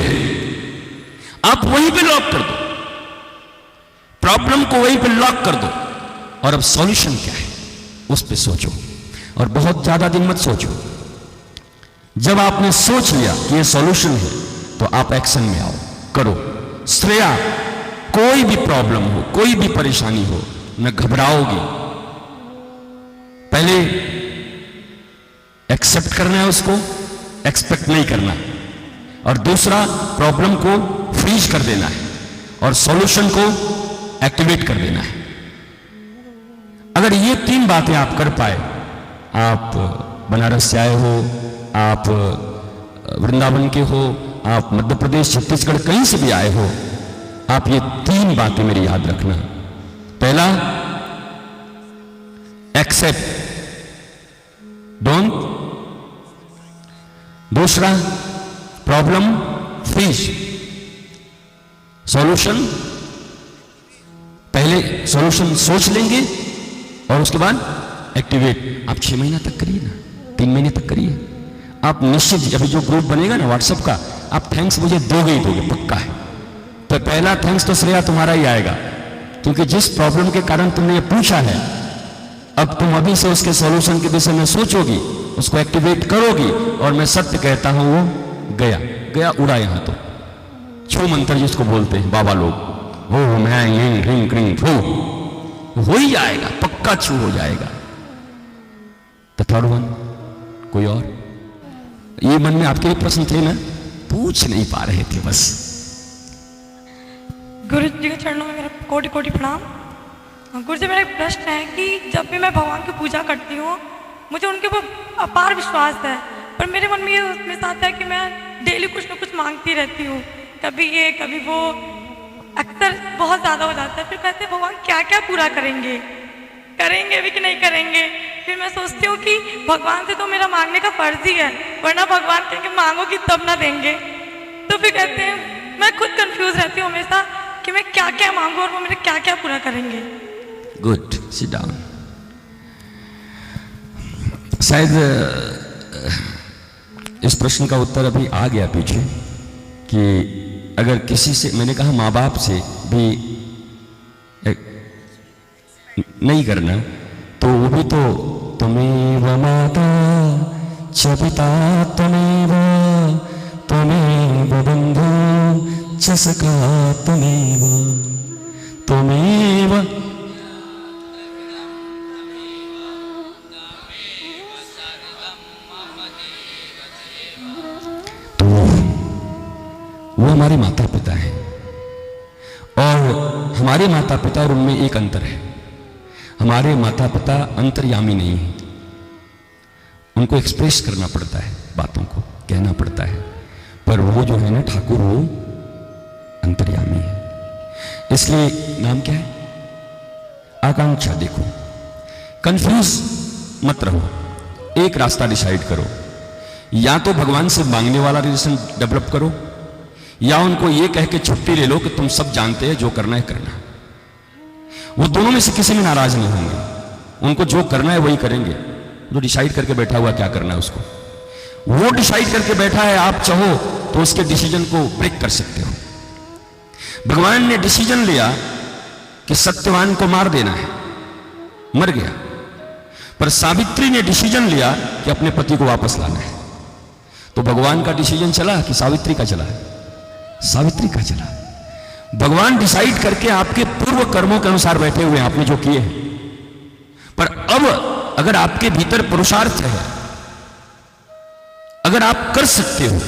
Speaker 7: आप वहीं पे लॉक कर दो, प्रॉब्लम को वहीं पे लॉक कर दो। और अब सॉल्यूशन क्या है उस पे सोचो, और बहुत ज्यादा दिन मत सोचो। जब आपने सोच लिया कि ये सॉल्यूशन है तो आप एक्शन में आओ, करो। श्रेया, कोई भी प्रॉब्लम हो, कोई भी परेशानी हो, न घबराओगे। पहले एक्सेप्ट करना है उसको, एक्सपेक्ट नहीं करना। और दूसरा प्रॉब्लम को फ्रीज कर देना है और सॉल्यूशन को एक्टिवेट कर देना है। अगर ये 3 बातें आप कर पाए, आप बनारस से आए हो, आप वृंदावन के हो, आप मध्य प्रदेश छत्तीसगढ़ कहीं से भी आए हो, आप ये 3 बातें मेरी याद रखना। पहला, एक्सेप्ट, डोंट। दूसरा, प्रॉब्लम फ्रीज, सॉल्यूशन। पहले सॉल्यूशन सोच लेंगे और उसके बाद एक्टिवेट। आप 6 महीना तक करिए ना, 3 महीने तक करिए। आप निश्चित, अभी जो ग्रुप बनेगा ना व्हाट्सएप का, आप थैंक्स मुझे दोगे ही दोगे, पक्का है। तो पहला थैंक्स तो श्रेया तुम्हारा ही आएगा, क्योंकि जिस प्रॉब्लम के कारण तुमने ये पूछा है, अब तुम अभी से उसके सॉल्यूशन के विषय में सोचोगी, उसको एक्टिवेट करोगी, और मैं सत्य कहता हूं वो गया गया उड़ा। यहां तो छू मंत्र जिसको बोलते हैं बाबा लोग, हो मैं रिंग रिंग हो ही जाएगा, पक्का छू हो जाएगा। द थर्ड वन, कोई और? ये मन में आपके प्रश्न थे ना, पूछ नहीं पा रहे थे बस।
Speaker 3: गुरु जी के चरणों में मेरा कोटि कोटि प्रणाम। गुरु जी, मेरा एक प्रश्न है कि जब भी मैं भगवान की पूजा करती हूँ, मुझे उनके ऊपर अपार विश्वास है, पर मेरे मन में ये हमेशा आता है कि मैं डेली कुछ ना कुछ मांगती रहती हूँ, कभी ये कभी वो, अक्सर बहुत ज़्यादा हो जाता है। फिर कहते हैं भगवान क्या क्या पूरा करेंगे, करेंगे भी कि नहीं करेंगे। फिर मैं सोचती हूँ कि भगवान से तो मेरा मांगने का फर्ज ही है, वरना भगवान कहेंगे मांगोगी तब ना देंगे। तो फिर कहते हैं, मैं खुद कंफ्यूज रहती हूँ हमेशा कि मैं क्या क्या मांगू और वो मेरे क्या क्या पूरा करेंगे।
Speaker 7: Good, sit down. शायद इस प्रश्न का उत्तर अभी आ गया पीछे, कि अगर किसी से, मैंने कहा माँ बाप से भी नहीं करना, तो वो भी तो त्वमेव माता च पिता त्वमेव बंधु च सखा त्वमेव त्वमेव। तो वो हमारे माता पिता हैं, और हमारे माता पिता और उनमें एक अंतर है। हमारे माता पिता अंतर्यामी नहीं है, उनको एक्सप्रेस करना पड़ता है, बातों को कहना पड़ता है, पर वो जो है ना ठाकुर, वो अंतर्यामी है। इसलिए नाम क्या है? आकांक्षा। देखो, कंफ्यूज मत रहो, एक रास्ता डिसाइड करो, या तो भगवान से मांगने वाला रिलेशन डेवलप करो, या उनको ये कह के छुट्टी ले लो कि तुम सब जानते हैं, जो करना है करना। वो दोनों में से किसी में नाराज नहीं होंगे, उनको जो करना है वही करेंगे। जो डिसाइड करके बैठा हुआ क्या करना है उसको, वो डिसाइड करके बैठा है, आप चाहो तो उसके डिसीजन को ब्रेक कर सकते हो। भगवान ने डिसीजन लिया कि सत्यवान को मार देना है, मर गया, पर सावित्री ने डिसीजन लिया कि अपने पति को वापस लाना है। तो भगवान का डिसीजन चला कि सावित्री का चला? सावित्री का चला। भगवान डिसाइड करके आपके पूर्व कर्मों के अनुसार बैठे हुए हैं, आपने जो किए हैं। पर अब अगर आपके भीतर पुरुषार्थ है, अगर आप कर सकते हो,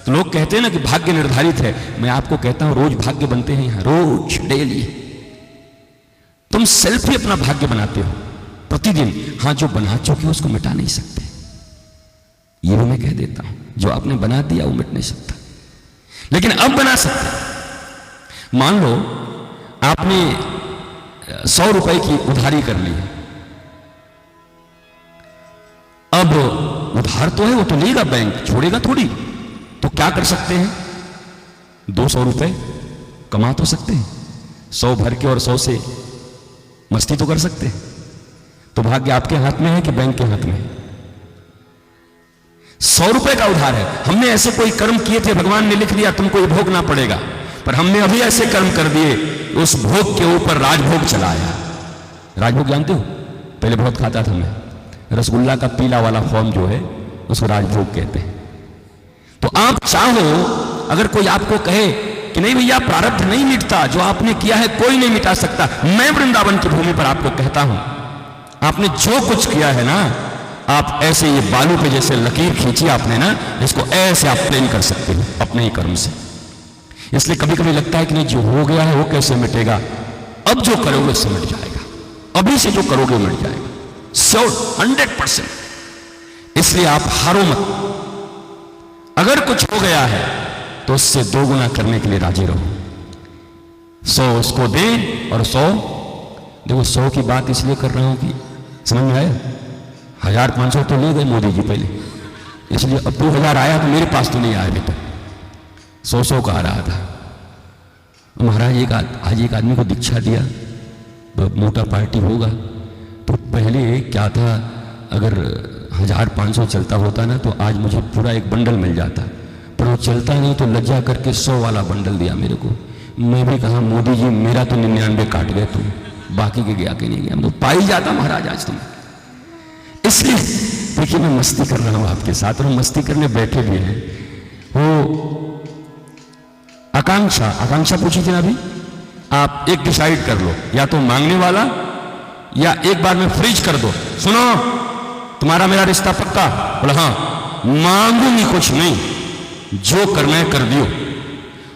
Speaker 7: तो लोग कहते हैं ना कि भाग्य निर्धारित है। मैं आपको कहता हूं, रोज भाग्य बनते हैं यहां, रोज, डेली। तुम सेल्फ ही अपना भाग्य बनाते हो प्रतिदिन। हां, जो बना चुके हो उसको मिटा नहीं सकते, ये भी मैं कह देता हूं। जो आपने बना दिया वो मिट नहीं सकता, लेकिन अब बना सकते। मान लो आपने 100 रुपए की उधारी कर ली, अब उधार तो है, वो तो लेगा बैंक, छोड़ेगा थोड़ी। तो क्या कर सकते हैं? 200 रुपए कमा तो सकते हैं, 100 भर के और 100 से मस्ती तो कर सकते हैं। तो भाग्य आपके हाथ में है कि बैंक के हाथ में है? 100 रुपए का उधार है। हमने ऐसे कोई कर्म किए थे, भगवान ने लिख दिया तुमको ये भोगना पड़ेगा, पर हमने अभी ऐसे कर्म कर दिए, उस भोग के ऊपर राजभोग चलाया। राजभोग जानते हो? पहले बहुत खाता था मैं, रसगुल्ला का पीला वाला फॉर्म जो है उसको राजभोग कहते हैं। तो आप चाहो, अगर कोई आपको कहे कि नहीं भैया प्रारब्ध नहीं मिटता, जो आपने किया है कोई नहीं मिटा सकता, मैं वृंदावन की भूमि पर आपको कहता हूं, आपने जो कुछ किया है ना, आप ऐसे ये बालू पे जैसे लकीर खींची आपने ना, इसको ऐसे आप प्लेन कर सकते हो अपने ही कर्म से। इसलिए कभी कभी लगता है कि नहीं, जो हो गया है वो कैसे मिटेगा, अब जो करोगे उससे मिट जाएगा, अभी से जो करोगे मिट जाएगा, श्योर 100%। इसलिए आप हारो मत। अगर कुछ हो गया है तो उससे 2 गुना करने के लिए राजी रहो। 100 उसको दे और 100 देखो। 100 की बात इसलिए कर रहा हूं कि समझ में आया, 1500 तो ले गए मोदी जी पहले, इसलिए अब 2000 आया तो मेरे पास तो नहीं आया बेटा, 100 का आ रहा था। महाराज आज एक आदमी को दीक्षा दिया, मोटा पार्टी होगा, तो पहले क्या था, अगर 1500 चलता होता ना तो आज मुझे पूरा एक बंडल मिल जाता, पर वो चलता नहीं तो लज्जा करके 100 वाला बंडल दिया मेरे को। मैं भी कहा मोदी जी मेरा तो 99 काट गए तुम, बाकी के गया कि नहीं गया, तो पाई जाता महाराज आज तुम। इसलिए देखिए मैं मस्ती कर रहा हूं आपके साथ, और मस्ती करने बैठे भी हैं। वो आकांक्षा पूछी थी ना अभी, आप एक डिसाइड कर लो, या तो मांगने वाला या एक बार में फ्रीज कर दो। सुनो तुम्हारा मेरा रिश्ता पक्का? बोला हाँ। मांगूंगी कुछ नहीं, जो करना है कर दियो,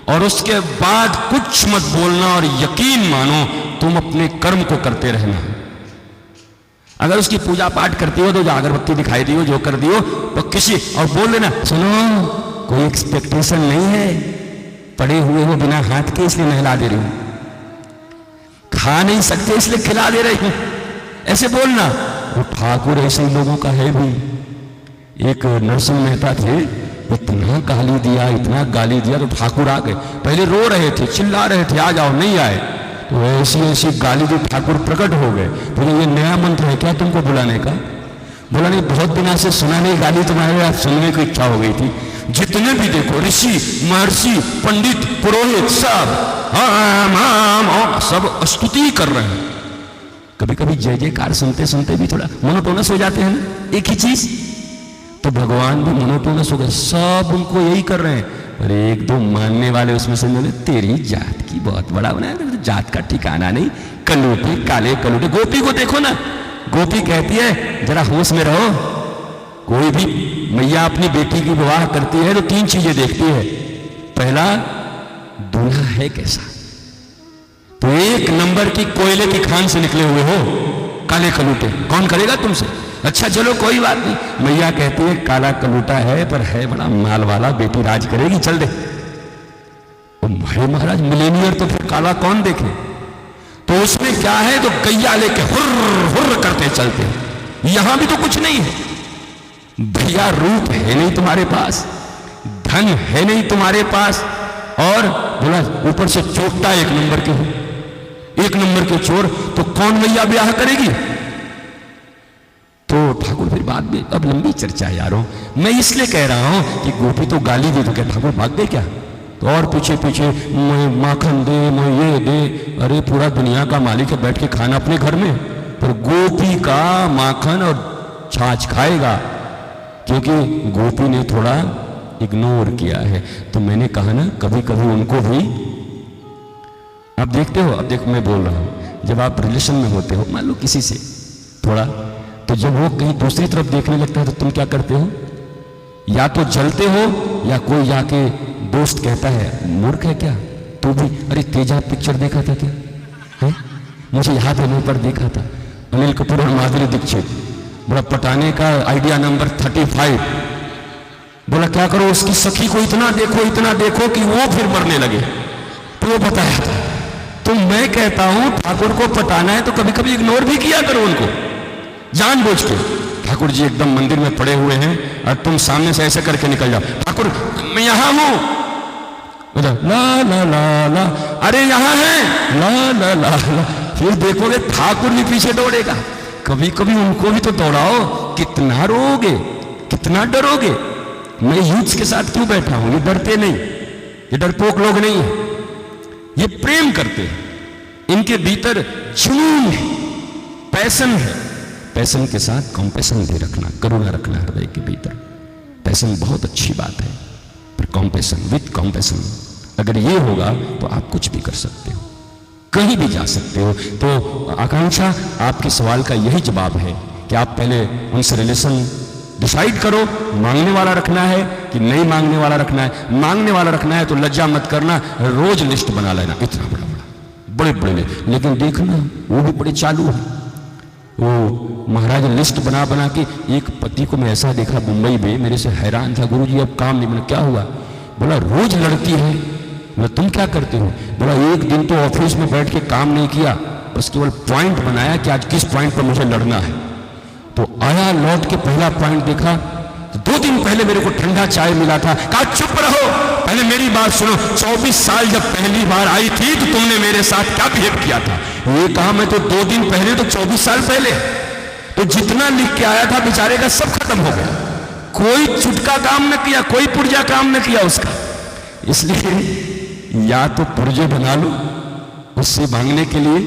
Speaker 7: और उसके बाद कुछ मत बोलना, और यकीन मानो तुम अपने कर्म को करते रहना। अगर उसकी पूजा पाठ करती हो तो जो अगरबत्ती दिखाई दियो, जो कर दियो, तो किसी और बोल देना सुनो कोई एक्सपेक्टेशन नहीं है, पड़े हुए हो बिना हाथ के इसलिए नहला दे रही हूं, खा नहीं सकते इसलिए खिला दे रही हूं, ऐसे बोलना। वो ठाकुर ऐसे ही लोगों का है भी। एक नरसिंह मेहता थे, इतना गाली दिया, इतना गाली दिया, तो ठाकुर आ गए। पहले रो रहे थे, चिल्ला रहे थे आ जाओ, नहीं आए, तो ऐसी ऐसी गाली दी, ठाकुर प्रकट हो गए। बोले ये नया मंत्र है क्या तुमको बुलाने का? बोला नहीं, बहुत दिनों से सुना नहीं गाली तुम्हारे, आप सुनने की इच्छा हो गई थी। जितने भी देखो ऋषि महर्षि पंडित पुरोहित सब स्तुति कर रहे हैं। कभी कभी जय जयकार सुनते सुनते भी थोड़ा मोनोटोनस हो जाते हैं ना एक ही चीज, तो भगवान भी मोनोटोनस हो गए, सब उनको यही कर रहे हैं। और एक दो मानने वाले उसमें से बोले तेरी जात की बहुत बड़ा बनाया, तो जात का ठिकाना नहीं, कलूटे काले कलूटे। गोपी को देखो ना, गोपी कहती है जरा होश में रहो। कोई भी मैया अपनी बेटी की विवाह करती है तो 3 चीजें देखती है। पहला, दूल्हा है कैसा, तो 1 नंबर की कोयले की खान से निकले हुए हो, काले कलूटे, कौन करेगा तुमसे? अच्छा चलो कोई बात नहीं, मैया कहती है काला कलूटा है पर है बड़ा माल वाला, बेटी राज करेगी, चल दे। भाई महाराज मिलेनियर तो फिर काला कौन देखे, तो उसमें क्या है, तो गैया लेके हुर्र हुर्र करते चलते। यहां भी तो कुछ नहीं है भैया, रूप है नहीं तुम्हारे पास, धन है नहीं तुम्हारे पास, और बोला ऊपर से चोटता 1 नंबर के हो, 1 नंबर के चोर, तो कौन मैया ब्याह करेगी? तो ठाकुर फिर बाद में, अब लंबी चर्चा है यारों, मैं इसलिए कह रहा हूं कि गोपी तो गाली दी तो क्या ठाकुर भाग गए क्या? तो और पीछे पीछे मैं माखन दे, मैं ये दे, अरे पूरा दुनिया का मालिक है, बैठ के खाना अपने घर में, पर गोपी का माखन और छाछ खाएगा, क्योंकि गोपी ने थोड़ा इग्नोर किया है। तो मैंने कहा ना कभी कभी उनको भी, आप देखते हो, अब देखो मैं बोल रहा हूं, जब आप रिलेशन में होते हो मान लो किसी से थोड़ा, तो जब वो कहीं दूसरी तरफ देखने लगता है तो तुम क्या करते हो? या तो जलते हो, या कोई जाके दोस्त कहता है मूर्ख है क्या तू भी, अरे तेजा पिक्चर देखा था क्या है? मुझे याद है पर देखा था, अनिल कपूर और माधुरी दीक्षित, बोला पटाने का आइडिया नंबर 35, बोला क्या करो उसकी सखी को इतना देखो कि वो फिर मरने लगे, तो वो बताया था। तो मैं कहता हूं ठाकुर को पटाना है तो कभी कभी इग्नोर भी किया करो उनको जानबूझ के। ठाकुर जी एकदम मंदिर में पड़े हुए हैं और तुम सामने से ऐसे करके निकल जाओ, ठाकुर मैं यहां हूं, ला ला ला ला, अरे यहां है, ला ला ला ला, फिर देखोगे ठाकुर भी पीछे दौड़ेगा। कभी कभी उनको भी तो दौड़ाओ, कितना रोओगे, कितना डरोगे। मैं यूथ के साथ क्यों बैठा हूं, ये डरते नहीं, ये डरपोक लोग नहीं है, ये प्रेम करते हैं, इनके भीतर जुनून है, पैशन है। पैशन के साथ कॉम्पैशन भी रखना, करुणा रखना हृदय के भीतर। पैशन बहुत अच्छी बात है, पर कॉम्पैशन, विथ कॉम्पैशन अगर ये होगा तो आप कुछ भी कर सकते हो, कहीं भी जा सकते हो। तो आकांक्षा, आपके सवाल का यही जवाब है कि आप पहले उनसे रिलेशन डिसाइड करो, मांगने वाला रखना है कि नहीं मांगने वाला रखना है। मांगने वाला रखना है तो लज्जा मत करना, रोज लिस्ट बना लेना, इतना बड़ा बड़े बड़े। लेकिन देखना वो भी बड़े चालू है। वो महाराज लिस्ट बना बना के, एक पति को मैं ऐसा देखा मुंबई में, मेरे से हैरान था, गुरुजी अब काम नहीं। मैंने क्या हुआ? बोला रोज लड़ती है। बोला तुम क्या करते हो? बोला एक दिन तो ऑफिस में बैठ के काम नहीं किया, बस केवल पॉइंट बनाया कि आज किस पॉइंट पर मुझे लड़ना है। तो आया, लौट के पहला पॉइंट देखा तो 2 दिन पहले मेरे को ठंडा चाय मिला था। कहा चुप रहो, पहले मेरी बात सुनो। 24 साल जब पहली बार आई थी तो तुमने मेरे साथ क्या बिहेव किया था? ये कहा मैं तो 2 दिन पहले, तो 24 साल पहले तो जितना लिख के आया था बेचारे का सब खत्म हो गया। कोई चुटका काम न किया, कोई पुर्जा काम न किया उसका। इसलिए या तो पुर्जे बना लो उससे मांगने के लिए,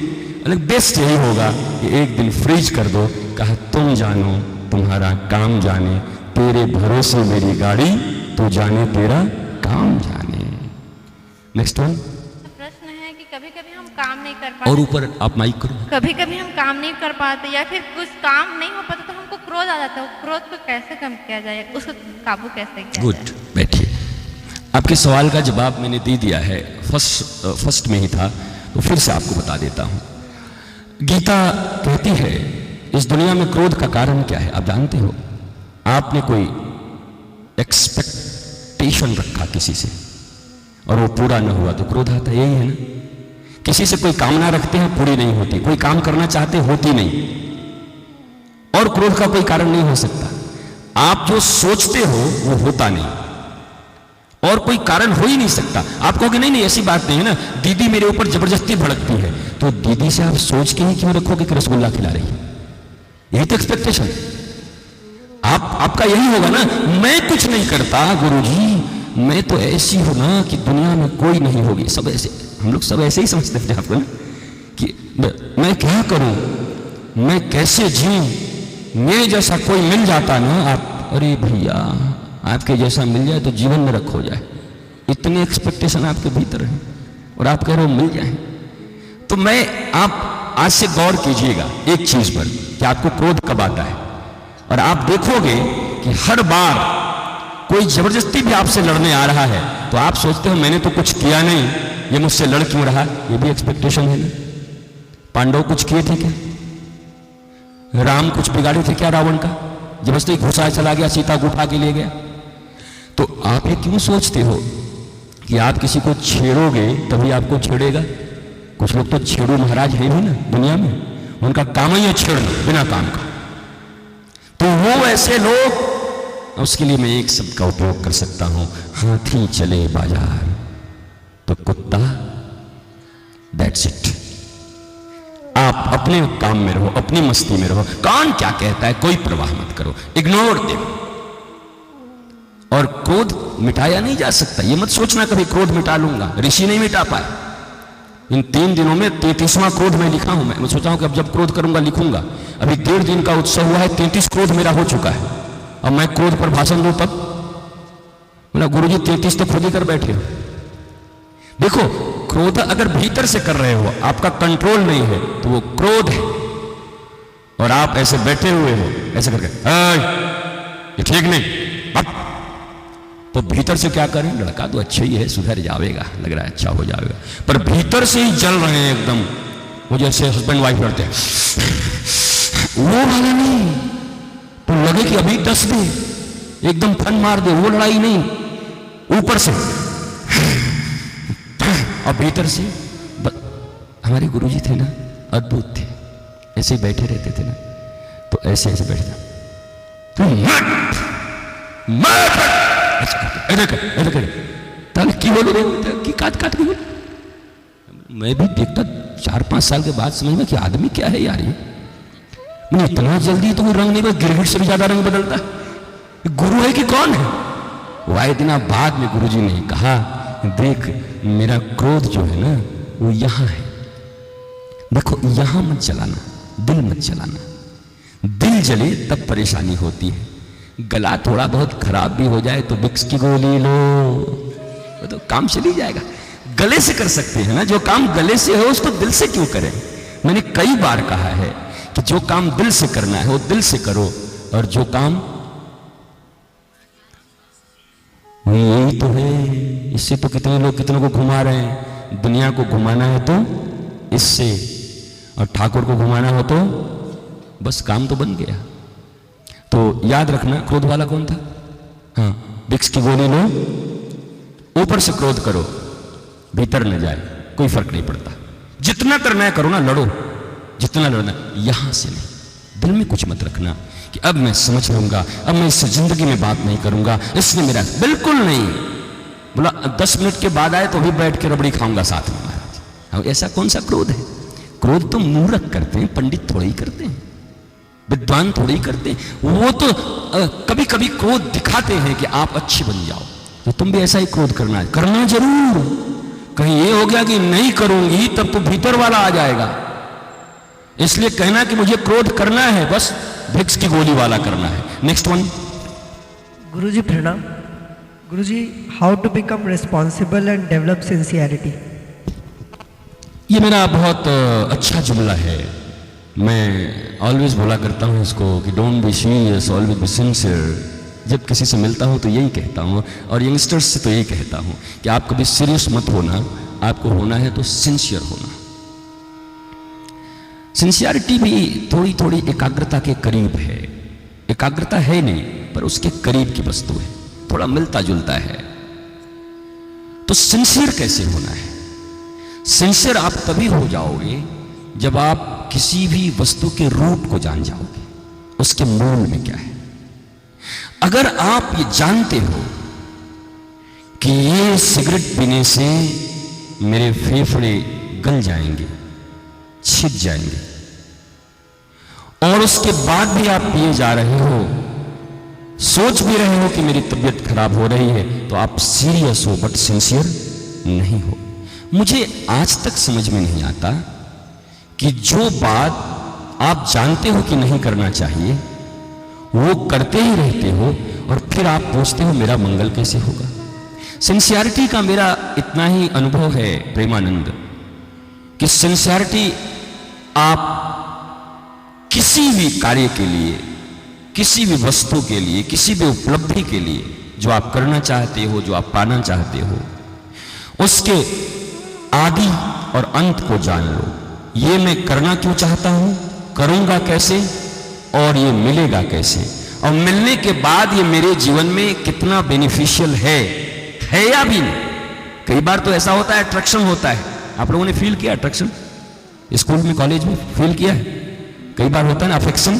Speaker 7: अलग बेस्ट यही होगा कि एक दिन फ्रीज कर दो। कहा तुम जानो तुम्हारा काम जाने, तेरे भरोसे मेरी गाड़ी, तो जाने तेरा काम जाने। Next one.
Speaker 4: प्रश्न है कि कभी कभी हम काम नहीं कर पाते,
Speaker 7: और ऊपर आप माइक करो।
Speaker 4: कभी कभी हम काम नहीं कर पाते या फिर कुछ काम नहीं हो पाता तो हमको क्रोध आ जाता है। क्रोध को कैसे कम किया जाए, उसको काबू कैसे किया
Speaker 7: गुड,
Speaker 4: जाए?
Speaker 7: बैठिए। आपके सवाल का जवाब मैंने दे दिया है, फर्स्ट में ही था, तो फिर से आपको बता देता हूं। गीता कहती है इस दुनिया में क्रोध का कारण क्या है? आप जानते हो? आपने कोई एक्सपेक्टेशन रखा किसी से और वो पूरा न हुआ तो क्रोध आता, यही है ना। किसी से कोई कामना रखते हैं, पूरी नहीं होती, कोई काम करना चाहते, होती नहीं, और क्रोध का कोई कारण नहीं हो सकता। आप जो सोचते हो वो होता नहीं, और कोई कारण हो ही नहीं सकता। आप कहोगे नहीं नहीं ऐसी बात नहीं है ना, दीदी मेरे ऊपर जबरदस्ती भड़कती है, तो दीदी से आप सोच के ही क्यों रखोगे कि रसगुल्ला खिला रही है? यही तो एक्सपेक्टेशन। आपका यही होगा ना, मैं कुछ नहीं करता गुरुजी, मैं तो ऐसी हूं ना कि दुनिया में कोई नहीं होगी। सब ऐसे, हम लोग सब ऐसे ही समझते हैं आपको ना, कि मैं क्या करूं, मैं कैसे जीऊं, मेरे जैसा कोई मिल जाता ना। आप अरे भैया आपके जैसा मिल जाए तो जीवन में रखो जाए, इतनी एक्सपेक्टेशन आपके भीतर है और आप कह रहे हो मिल जाए। तो आप आज से गौर कीजिएगा एक चीज पर कि आपको क्रोध कब आता है, और आप देखोगे कि हर बार कोई जबरदस्ती भी आपसे लड़ने आ रहा है तो आप सोचते हो मैंने तो कुछ किया नहीं, ये मुझसे लड़ क्यों रहा? ये भी एक्सपेक्टेशन है ना। पांडव कुछ किए थे क्या? राम कुछ बिगाड़े थे क्या रावण का? जबरदस्ती घुसा चला गया, सीता को उठा के ले गया। तो आप ये क्यों सोचते हो कि आप किसी को छेड़ोगे तभी आपको छेड़ेगा? कुछ लोग तो छेड़ू महाराज हैं भी ना दुनिया में, उनका काम ही है छेड़ना बिना काम का। तो वो ऐसे लोग, उसके लिए मैं एक शब्द का उपयोग कर सकता हूं, हाथी चले बाजार तो कुत्ता, दैट्स इट। आप अपने काम में रहो, अपनी मस्ती में रहो, कौन क्या कहता है कोई परवाह मत करो, इग्नोर दे। और क्रोध मिटाया नहीं जा सकता, ये मत सोचना कभी क्रोध मिटा लूंगा, ऋषि नहीं मिटा पाए। इन 3 दिनों में 33वां क्रोध मैं लिखा हूं। मैं सोचा हूं कि अब जब क्रोध करूंगा लिखूंगा। अभी 1.5 दिन का उत्सव हुआ है, 33 क्रोध मेरा हो चुका है। अब मैं क्रोध पर भाषण दूं तब? बोला गुरुजी 33 तो खुद ही कर बैठे हो। देखो क्रोध अगर भीतर से कर रहे हो, आपका कंट्रोल नहीं है, तो वो क्रोध है। और आप ऐसे बैठे हुए हो ऐसे करके, ये ठीक नहीं, तो भीतर से क्या करें? लड़का तो अच्छा ही है, सुधर जाएगा, लग रहा है अच्छा हो जाएगा, पर भीतर से ही जल रहे हैं एकदम। वो जैसे हस्बैंड वाइफ करते हैं वो वाला नहीं, तो लगे कि अभी 10 दे, एकदम फन मार दे, वो लड़ाई नहीं। ऊपर से और भीतर से। हमारे गुरुजी थे ना, अद्भुत थे, ऐसे बैठे रहते थे ना, तो ऐसे ऐसे बैठे थे, की बोलो कि काट काट के बोल। मैं भी देखता 4-5 साल के बाद समझ में कि आदमी क्या है यार ये। मैंने इतना जल्दी तो वो रंग नहीं, बस गिरगिट से भी ज्यादा रंग बदलता है। गुरु है कि कौन है? वाहे दिन बाद में गुरुजी ने कहा, देख मेरा क्रोध जो है ना वो यहां है, देखो यहां मत जलाना, दिल मत जलाना। दिल जले तब परेशानी होती है। गला थोड़ा बहुत खराब भी हो जाए तो विक्स की गोली लो, तो काम चली जाएगा। गले से कर सकते हैं ना, जो काम गले से हो उसको दिल से क्यों करें? मैंने कई बार कहा है तो जो काम दिल से करना है वो दिल से करो, और जो काम यही तो है। इससे तो कितने लोग कितनों को घुमा रहे हैं। दुनिया को घुमाना है तो इससे, और ठाकुर को घुमाना हो तो बस काम तो बन गया। तो याद रखना, क्रोध वाला कौन था? हाँ, विक्स की गोली लो, ऊपर से क्रोध करो, भीतर न जाए, कोई फर्क नहीं पड़ता। जितना करना है करो ना, लड़ो जितना लड़ना, यहां से नहीं। दिल में कुछ मत रखना कि अब मैं समझ लूंगा, अब मैं इससे जिंदगी में बात नहीं करूंगा, इसने मेरा, बिल्कुल नहीं। बोला 10 मिनट के बाद आए तो भी बैठ के रबड़ी खाऊंगा साथ में महाराज। हाँ, ऐसा कौन सा क्रोध है? क्रोध तो मूर्ख करते हैं, पंडित थोड़े ही करते हैं, विद्वान थोड़े ही करते हैं। वो तो कभी कभी क्रोध दिखाते हैं कि आप अच्छे बन जाओ। तो तुम भी ऐसा ही क्रोध करना है, करना जरूर। कहीं ये हो गया कि नहीं करूंगी तब तो भीतर वाला आ जाएगा, इसलिए कहना कि मुझे क्रोध करना है, बस विक्स की गोली वाला करना है। Next one.
Speaker 8: गुरुजी प्रणाम। गुरुजी, how to become responsible and develop sincerity?
Speaker 7: ये मेरा बहुत अच्छा जुमला है। मैं ऑलवेज बोला करता हूँ इसको कि don't be serious, always be sincere. जब किसी से मिलता हूँ तो यही कहता हूँ, और यंगस्टर्स से तो यही कहता हूँ कि आप कभी सीरियस मत होना, आपको होना है तो सिंसियर होना। सिंसियरिटी भी थोड़ी थोड़ी एकाग्रता के करीब है। एकाग्रता है नहीं, पर उसके करीब की वस्तु है, थोड़ा मिलता जुलता है। तो सिंसियर कैसे होना है? सिंसियर आप तभी हो जाओगे जब आप किसी भी वस्तु के रूट को जान जाओगे, उसके मूल में क्या है। अगर आप ये जानते हो कि ये सिगरेट पीने से मेरे फेफड़े गल जाएंगे, छिद जाएंगे, और उसके बाद भी आप पिए जा रहे हो, सोच भी रहे हो कि मेरी तबीयत खराब हो रही है, तो आप सीरियस हो बट सिंसियर नहीं हो। मुझे आज तक समझ में नहीं आता कि जो बात आप जानते हो कि नहीं करना चाहिए वो करते ही रहते हो, और फिर आप पूछते हो मेरा मंगल कैसे होगा। सिंसियरिटी का मेरा इतना ही अनुभव है प्रेमानंद, कि सिंसियरिटी आप किसी भी कार्य के लिए, किसी भी वस्तु के लिए, किसी भी उपलब्धि के लिए जो आप करना चाहते हो, जो आप पाना चाहते हो, उसके आदि और अंत को जान लो। ये मैं करना क्यों चाहता हूं, करूंगा कैसे, और ये मिलेगा कैसे, और मिलने के बाद ये मेरे जीवन में कितना बेनिफिशियल है या भी नहीं। कई बार तो ऐसा होता है, अट्रैक्शन होता है। आप लोगों ने फील किया अट्रैक्शन? स्कूल में, कॉलेज में फील किया है? कई बार होता है ना अफेक्शन,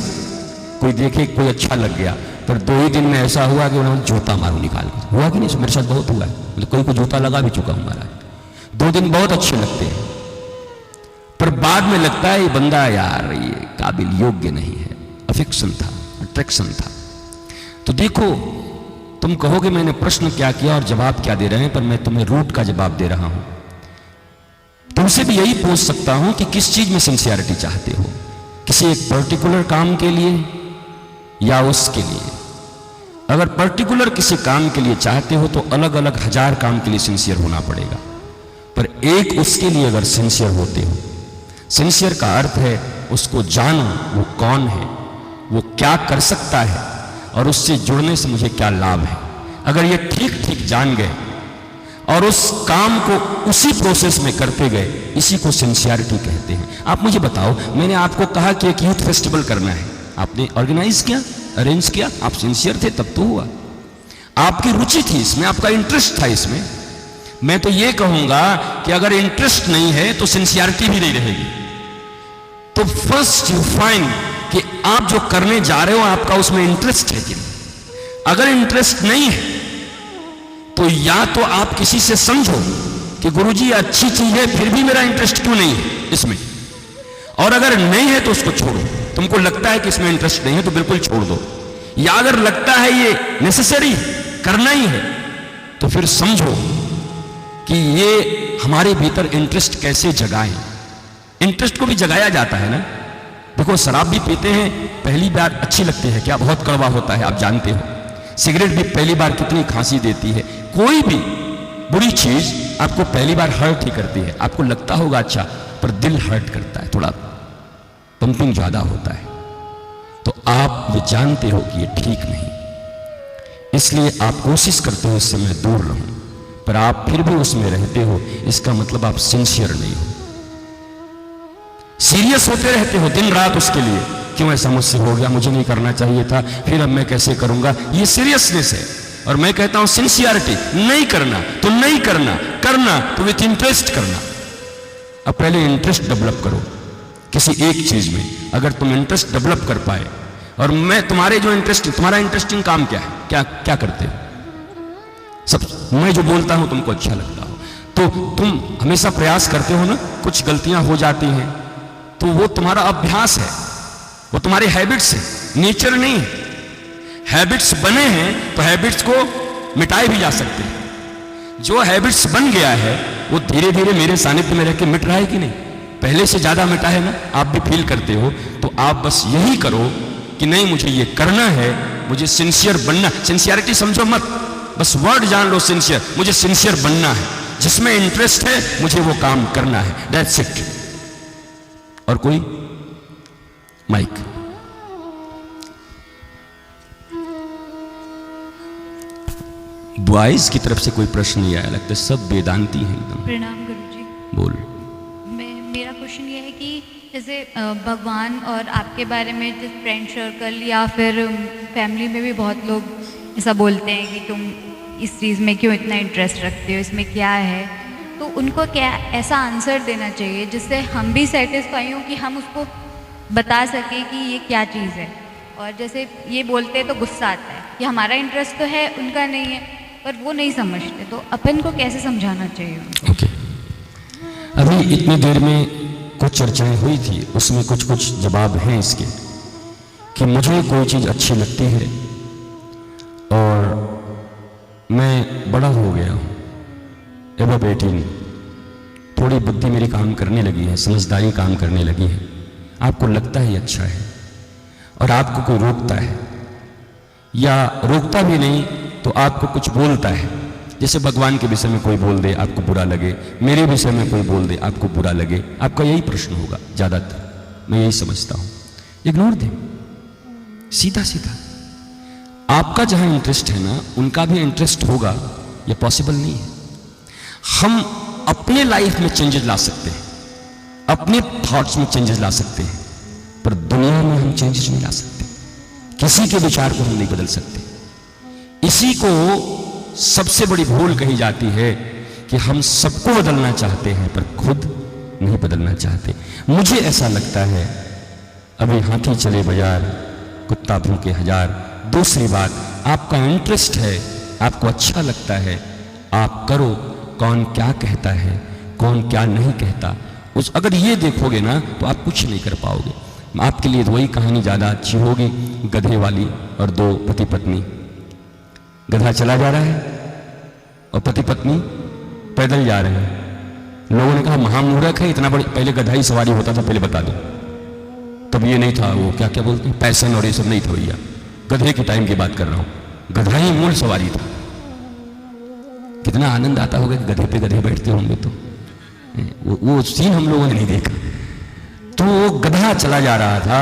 Speaker 7: कोई देखे कोई अच्छा लग गया, पर 2 ही दिन में ऐसा हुआ कि उन्होंने जूता मारू निकाल कर। हुआ कि नहीं? मेरे साथ बहुत हुआ है, मतलब कोई को जूता लगा भी चुका हूं महाराज। 2 दिन बहुत अच्छे लगते हैं, पर बाद में लगता है ये बंदा यार ये काबिल योग्य नहीं है। अफेक्शन था, अट्रैक्शन था। तो देखो, तुम कहोगे मैंने प्रश्न क्या किया और जवाब क्या दे रहे हैं, पर मैं तुम्हें रूट का जवाब दे रहा हूं। तुमसे भी यही पूछ सकता हूं कि किस चीज में सिंसियरिटी चाहते हो, किसी एक पर्टिकुलर काम के लिए या उसके लिए। अगर पर्टिकुलर किसी काम के लिए चाहते हो तो अलग अलग 1000 काम के लिए सिंसियर होना पड़ेगा, पर एक उसके लिए अगर सिंसियर होते हो, सिंसियर का अर्थ है उसको जानो वो कौन है, वो क्या कर सकता है, और उससे जुड़ने से मुझे क्या लाभ है। अगर ये ठीक ठीक जान गए और उस काम को उसी प्रोसेस में करते गए, इसी को सिंसियरिटी कहते हैं। आप मुझे बताओ, मैंने आपको कहा कि एक यूथ फेस्टिवल करना है, आपने ऑर्गेनाइज किया, अरेंज किया, आप सिंसियर थे तब तो हुआ। आपकी रुचि थी इसमें, आपका इंटरेस्ट था इसमें। मैं तो ये कहूंगा कि अगर इंटरेस्ट नहीं है तो सिंसियरिटी भी नहीं रहेगी। तो फर्स्ट यू फाइंड कि आप जो करने जा रहे हो आपका उसमें इंटरेस्ट है कि नहीं। अगर इंटरेस्ट नहीं है तो या तो आप किसी से समझो कि गुरुजी अच्छी चीज है, फिर भी मेरा इंटरेस्ट क्यों नहीं है इसमें, और अगर नहीं है तो उसको छोड़ो। तुमको लगता है कि इसमें इंटरेस्ट नहीं है तो बिल्कुल छोड़ दो, या अगर लगता है ये नेसेसरी करना ही है तो फिर समझो कि ये हमारे भीतर इंटरेस्ट कैसे जगाएं। इंटरेस्ट को भी जगाया जाता है ना। देखो, शराब भी पीते हैं, पहली बार अच्छी लगती है, क्या बहुत कड़वा होता है आप जानते हो। सिगरेट भी पहली बार कितनी खांसी देती है। कोई भी बुरी चीज आपको पहली बार हर्ट ही करती है, आपको लगता होगा अच्छा, पर दिल हर्ट करता है थोड़ा। पंपिंग ज़्यादा होता है, तो आप ये जानते हो कि ये ठीक नहीं, इसलिए आप कोशिश करते हो इससे मैं दूर रहूं, पर आप फिर भी उसमें रहते हो, इसका मतलब आप सिंसियर नहीं हो, सीरियस होते रहते हो दिन रात उसके लिए। क्यों ऐसा मुझसे हो गया, मुझे नहीं करना चाहिए था, फिर अब मैं कैसे करूंगा, ये सीरियसनेस है। और मैं कहता हूं सिंसियरिटी, नहीं करना तो नहीं करना, करना तो विथ इंटरेस्ट करना। अब पहले इंटरेस्ट डेवलप करो किसी एक चीज में। अगर तुम इंटरेस्ट डेवलप कर पाए, और मैं तुम्हारे जो तुम्हारा इंटरेस्टिंग काम क्या है, क्या क्या करते हो, सब मैं जो बोलता हूं तुमको अच्छा लगता हो, तो तुम हमेशा प्रयास करते हो ना। कुछ गलतियां हो जाती हैं तो वो तुम्हारा अभ्यास है, वो तुम्हारे हैबिट्स है, नेचर नहीं है। हैबिट्स बने हैं तो हैबिट्स को मिटाए भी जा सकते हैं। जो हैबिट्स बन गया है वो धीरे धीरे मेरे सानिध्य में रह के मिट रहा है कि नहीं, पहले से ज्यादा मिटा है ना, आप भी फील करते हो। तो आप बस यही करो कि नहीं मुझे ये करना है, मुझे सिंसियर बनना। सिंसियरिटी समझो मत, बस वर्ड जान लो सिंसियर, मुझे सिंसियर बनना है, जिसमें इंटरेस्ट है मुझे वो काम करना है, दैट्स इट। और कोई माइक, बॉयज की तरफ से कोई प्रश्न नहीं आया, लगता है सब वेदांती हैं एकदम।
Speaker 9: प्रणाम गुरुजी।
Speaker 7: बोल।
Speaker 9: मेरा क्वेश्चन ये है कि जैसे भगवान और आपके बारे में जैसे फ्रेंड सर्कल या फिर फैमिली में भी बहुत लोग ऐसा बोलते हैं कि तुम इस चीज़ में क्यों इतना इंटरेस्ट रखते हो, इसमें क्या है, तो उनको क्या ऐसा आंसर देना चाहिए जिससे हम भी सेटिस्फाई हों कि हम उसको बता सकें कि ये क्या चीज़ है। और जैसे ये बोलते हैं तो गुस्सा आता है कि हमारा इंटरेस्ट तो है, उनका नहीं है, पर वो नहीं समझते, तो अपन को कैसे समझाना चाहिए उनको?
Speaker 7: ओके, अभी इतनी देर में कुछ चर्चाएं हुई थी, उसमें कुछ कुछ जवाब हैं इसके कि मुझे कोई चीज़ अच्छी लगती है और मैं बड़ा हो गया हूँ, एबव 18, थोड़ी बुद्धि मेरी काम करने लगी है, समझदारी काम करने लगी है, आपको लगता है ये अच्छा है और आपको कोई रोकता है या रोकता भी नहीं तो आपको कुछ बोलता है, जैसे भगवान के विषय में कोई बोल दे आपको बुरा लगे, मेरे विषय में कोई बोल दे आपको बुरा लगे, आपका यही प्रश्न होगा ज़्यादातर, मैं यही समझता हूँ। इग्नोर दे, सीधा सीधा। आपका जहाँ इंटरेस्ट है ना, उनका भी इंटरेस्ट होगा, ये पॉसिबल नहीं है। हम अपने लाइफ में चेंजेस ला सकते हैं, अपने थॉट्स में चेंजेस ला सकते हैं, पर दुनिया में हम चेंजेस नहीं ला सकते, किसी के विचार को हम नहीं बदल सकते। इसी को सबसे बड़ी भूल कही जाती है कि हम सबको बदलना चाहते हैं पर खुद नहीं बदलना चाहते। मुझे ऐसा लगता है, अभी हाथी चले बाजार, कुत्ता भूखे हजार। दूसरी बात, आपका इंटरेस्ट है, आपको अच्छा लगता है, आप करो, कौन क्या कहता है, कौन क्या नहीं कहता, उस अगर ये देखोगे ना तो आप कुछ नहीं कर पाओगे। आपके लिए वही कहानी ज़्यादा अच्छी होगी, गधे वाली और दो पति पत्नी। गधा चला जा रहा है और पति पत्नी पैदल जा रहे हैं। लोगों ने कहा महामूर्ख है, इतना बड़ी, पहले गधा ही सवारी होता था, पहले बता दो, तब ये नहीं था, वो क्या क्या बोलते हैं, पैसन और ये सब नहीं था भैया, गधे के टाइम की बात कर रहा हूँ, गधा ही मूल सवारी था। कितना आनंद आता होगा कि गधे पे गधे बैठते होंगे, तो वो सीन हम लोगों ने नहीं देखा। तो वो गधा चला जा रहा था,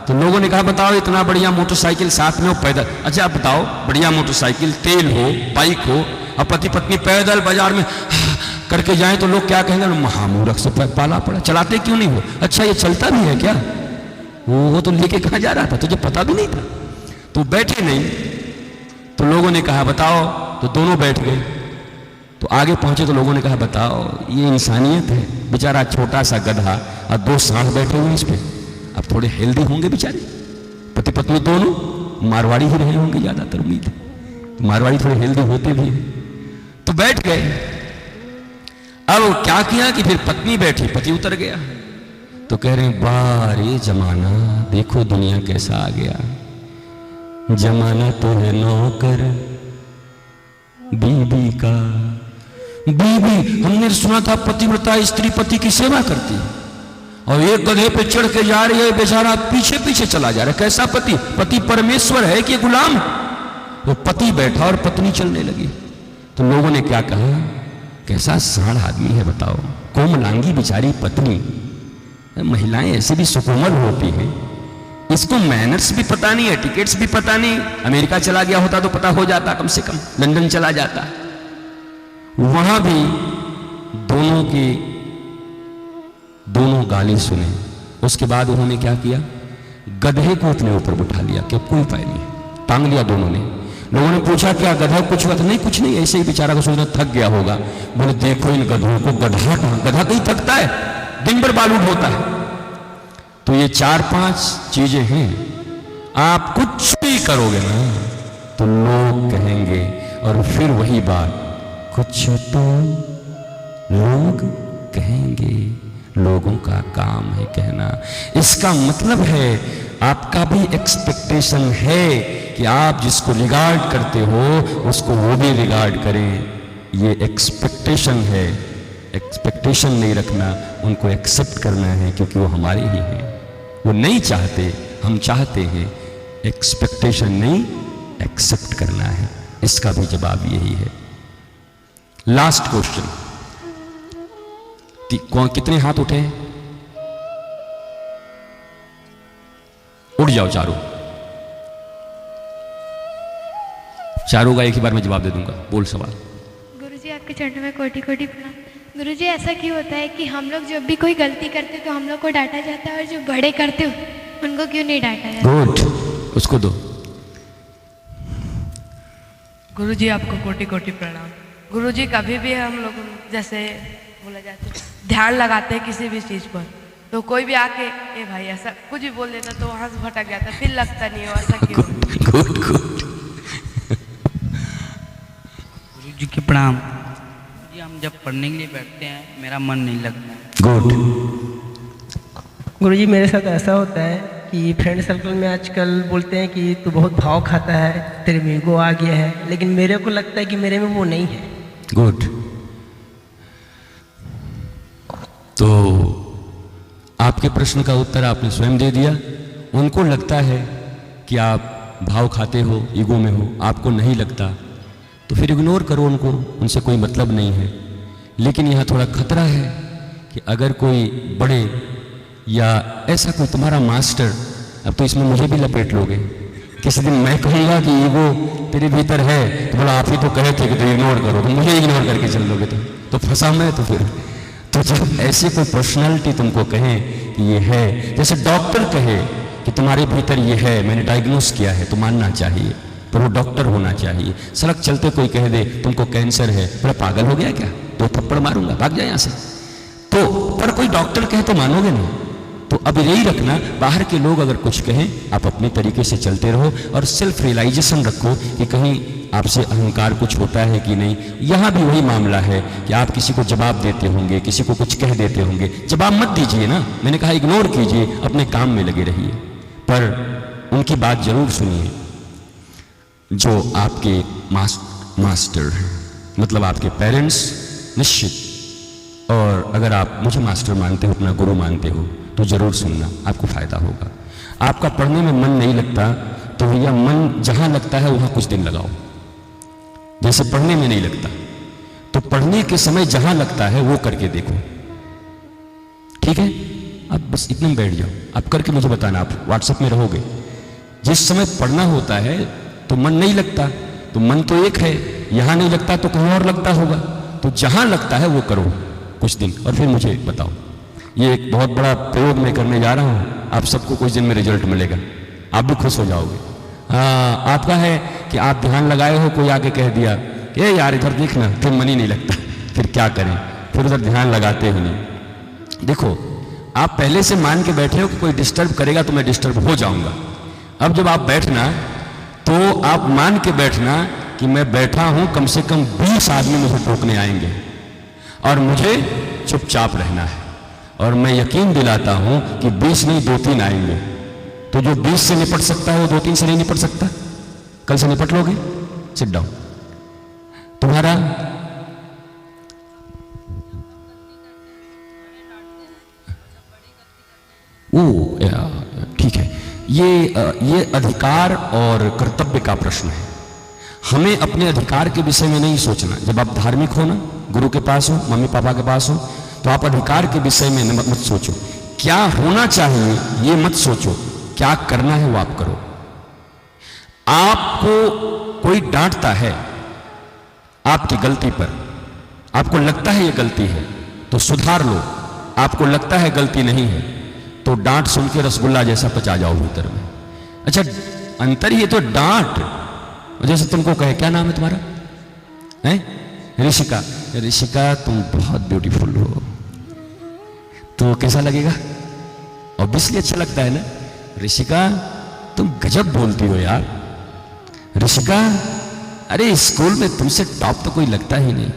Speaker 7: तो लोगों ने कहा बताओ इतना बढ़िया मोटरसाइकिल साथ में हो, पैदल, अच्छा आप बताओ बढ़िया मोटरसाइकिल, तेल हो, बाइक हो, और पति पत्नी पैदल बाजार में करके जाएं तो लोग क्या कहेंगे, महामूर्ख से पाला पड़ा, चलाते क्यों नहीं हो? अच्छा ये चलता भी है क्या? वो तो लेके कहाँ जा रहा था, तुझे पता भी नहीं था, तो बैठे नहीं। तो लोगों ने कहा बताओ, तो दोनों बैठ गए। तो आगे पहुंचे तो लोगों ने कहा बताओ ये इंसानियत है, बेचारा छोटा सा गधा और दो सांड बैठे हुए इस पे, अब थोड़े हेल्दी होंगे बेचारे, पति पत्नी दोनों मारवाड़ी ही रहे होंगे ज्यादातर, उम्मीद है मारवाड़ी थोड़े हेल्दी होते भी हैं। तो बैठ गए। अब क्या किया कि फिर पत्नी बैठी, पति उतर गया, तो कह रहे हैं वाह रे जमाना, देखो दुनिया कैसा आ गया, जमाना तो है नौकर बीबी का। बीबी, हमने सुना था पतिव्रता स्त्री पति की सेवा करती है, और एक गधे पे चढ़ के जा रही है, बेचारा पीछे पीछे चला जा रहा है। कैसा पति? पति परमेश्वर है कि गुलाम? वो पति बैठा और पत्नी चलने लगी। तो लोगों ने क्या कहा, कैसा साढ़ आदमी है बताओ, कोमलांगी बेचारी पत्नी, महिलाएं ऐसे भी सुकोमल होती हैं, इसको मैनर्स भी पता नहीं, एटिकेट्स भी पता नहीं। अमेरिका चला गया होता तो पता हो जाता, कम से कम लंदन चला जाता। वहां भी दोनों गाली सुने। उसके बाद उन्होंने क्या किया, गधे को अपने ऊपर बिठा लिया कि कोई उपाय नहीं, टांग लिया दोनों ने। लोगों ने पूछा क्या गधा कुछ हुआ? नहीं कुछ नहीं, ऐसे ही बेचारा को सोचना थक गया होगा। बोले देखो इन गधों को, गधा कहीं थकता है, दिन भर बालूट होता है। तो ये 4-5 चीजें हैं, आप कुछ भी करोगे ना तो लोग कहेंगे, और फिर वही बात, कुछ तो लोग कहेंगे, लोगों का काम है कहना। इसका मतलब है आपका भी एक्सपेक्टेशन है कि आप जिसको रिगार्ड करते हो उसको वो भी रिगार्ड करें। ये एक्सपेक्टेशन है, एक्सपेक्टेशन नहीं रखना, उनको एक्सेप्ट करना है क्योंकि वो हमारे ही हैं। वो नहीं चाहते, हम चाहते हैं। एक्सपेक्टेशन नहीं, एक्सेप्ट करना है। इसका भी जवाब यही है। लास्ट क्वेश्चन, कितने हाथ उठे हैं? उठ जाओ चारों का एक ही बार में जवाब दे दूंगा। बोल सवाल।
Speaker 10: गुरुजी आपके चरणों में कोटि कोटि प्रणाम। गुरुजी ऐसा क्यों होता है कि हम लोग जब भी कोई गलती करते तो हम लोग को डांटा जाता है, और जो बड़े करते उनको क्यों नहीं डांटा जाता?
Speaker 7: गुड, उसको दो।
Speaker 3: गुरुजी आपको कोटि कोटि प्रणाम। गुरुजी कभी भी हम लोग जैसे बोला जाता है ध्यान लगाते हैं किसी भी चीज़ पर, तो कोई भी आके ए भाई ऐसा कुछ भी बोल देता तो वहाँ से भटक जाता, फिर लगता नहीं हो ऐसा क्यों?
Speaker 7: Good good.
Speaker 11: गुरुजी के प्रणाम। जी हम जब पढ़ने के लिए बैठते हैं मेरा मन नहीं लगता।
Speaker 7: गुड।
Speaker 8: गुरुजी मेरे साथ ऐसा होता है कि फ्रेंड सर्कल में आजकल बोलते हैं कि तू बहुत भाव खाता है, तेरे में ईगो आ गया है, लेकिन मेरे को लगता है कि मेरे में वो नहीं है।
Speaker 7: गुड। तो आपके प्रश्न का उत्तर आपने स्वयं दे दिया। उनको लगता है कि आप भाव खाते हो, ईगो में हो, आपको नहीं लगता, तो फिर इग्नोर करो उनको, उनसे कोई मतलब नहीं है। लेकिन यहाँ थोड़ा खतरा है कि अगर कोई बड़े या ऐसा कोई तुम्हारा मास्टर, अब तो इसमें मुझे भी लपेट लोगे। किसी दिन मैं कहूँगा कि ईगो तेरे भीतर है, तो बोला आप ही तो कहे थे कि तो इग्नोर करो, तो मुझे इग्नोर करके चल लोगे तो फंसा मैं। तो फिर तो जब ऐसी कोई पर्सनालिटी तुमको कहे कि ये है, जैसे डॉक्टर कहे कि तुम्हारे भीतर ये है, मैंने डायग्नोस किया है, तो मानना चाहिए, पर वो डॉक्टर होना चाहिए। सड़क चलते कोई कह दे तुमको कैंसर है, बोला पागल हो गया क्या, तो थप्पड़ मारूंगा, भाग जाए यहाँ से। तो पर कोई डॉक्टर कहे तो मानोगे नहीं। तो अब यही रखना, बाहर के लोग अगर कुछ कहें आप अपने तरीके से चलते रहो और सेल्फ रियलाइजेशन रखो कि कहीं आपसे अहंकार कुछ होता है कि नहीं। यहाँ भी वही मामला है कि आप किसी को जवाब देते होंगे, किसी को कुछ कह देते होंगे, जवाब मत दीजिए ना, मैंने कहा इग्नोर कीजिए, अपने काम में लगे रहिए, पर उनकी बात जरूर सुनिए जो आपके मास्टर हैं, मतलब आपके पेरेंट्स निश्चित। और अगर आप मुझे मास्टर मानते हो, अपना गुरु मानते हो, तो जरूर सुनना, आपको फायदा होगा। आपका पढ़ने में मन नहीं लगता तो भैया मन जहां लगता है वहां कुछ दिन लगाओ। जैसे पढ़ने में नहीं लगता तो पढ़ने के समय जहां लगता है वो करके देखो, ठीक है? अब बस इतने में बैठ जाओ, आप करके मुझे बताना, आप व्हाट्सएप में रहोगे। जिस समय पढ़ना होता है तो मन नहीं लगता, तो मन तो एक है, यहां नहीं लगता तो कहीं और लगता होगा, तो जहां लगता है वो करो कुछ दिन और फिर मुझे बताओ। ये एक बहुत बड़ा प्रयोग मैं करने जा रहा हूं, आप सबको कुछ दिन में रिजल्ट मिलेगा, आप भी खुश हो जाओगे। हाँ, आपका है कि आप ध्यान लगाए हो, कोई आके कह दिया कि यार इधर देखना, फिर मन ही नहीं लगता, फिर क्या करें, फिर उधर ध्यान लगाते ही नहीं। देखो आप पहले से मान के बैठे हो कि कोई डिस्टर्ब करेगा तो मैं डिस्टर्ब हो जाऊंगा। अब जब आप बैठना तो आप मान के बैठना कि मैं बैठा हूं, कम से कम 20 आदमी मुझे टोकने आएंगे और मुझे चुपचाप रहना है। और मैं यकीन दिलाता हूं कि 20 नहीं 2-3 आएंगे, तो जो 20 से निपट सकता है वो 2-3 से नहीं निपट सकता। कल से निपट लोगे? Sit down. तुम्हारा ठीक है, ये अधिकार और कर्तव्य का प्रश्न है। हमें अपने अधिकार के विषय में नहीं सोचना। जब आप धार्मिक हो ना, गुरु के पास हो, मम्मी पापा के पास हो, तो आप अधिकार के विषय में मत सोचो। क्या होना चाहिए ये मत सोचो, क्या करना है वो आप करो। आपको कोई डांटता है आपकी गलती पर, आपको लगता है ये गलती है तो सुधार लो, आपको लगता है गलती नहीं है तो डांट सुन के रसगुल्ला जैसा पचा जाओ भीतर में। अच्छा, अंतर ये तो डांट, जैसे तुमको कहे क्या नाम है तुम्हारा, हैं ऋषिका, ऋषिका तुम बहुत ब्यूटीफुल हो, तो कैसा लगेगा? ऑब्वियसली अच्छा लगता है ना। ऋषिका तुम गजब बोलती हो यार, ऋषिका अरे स्कूल में तुमसे टॉप तो कोई लगता ही नहीं,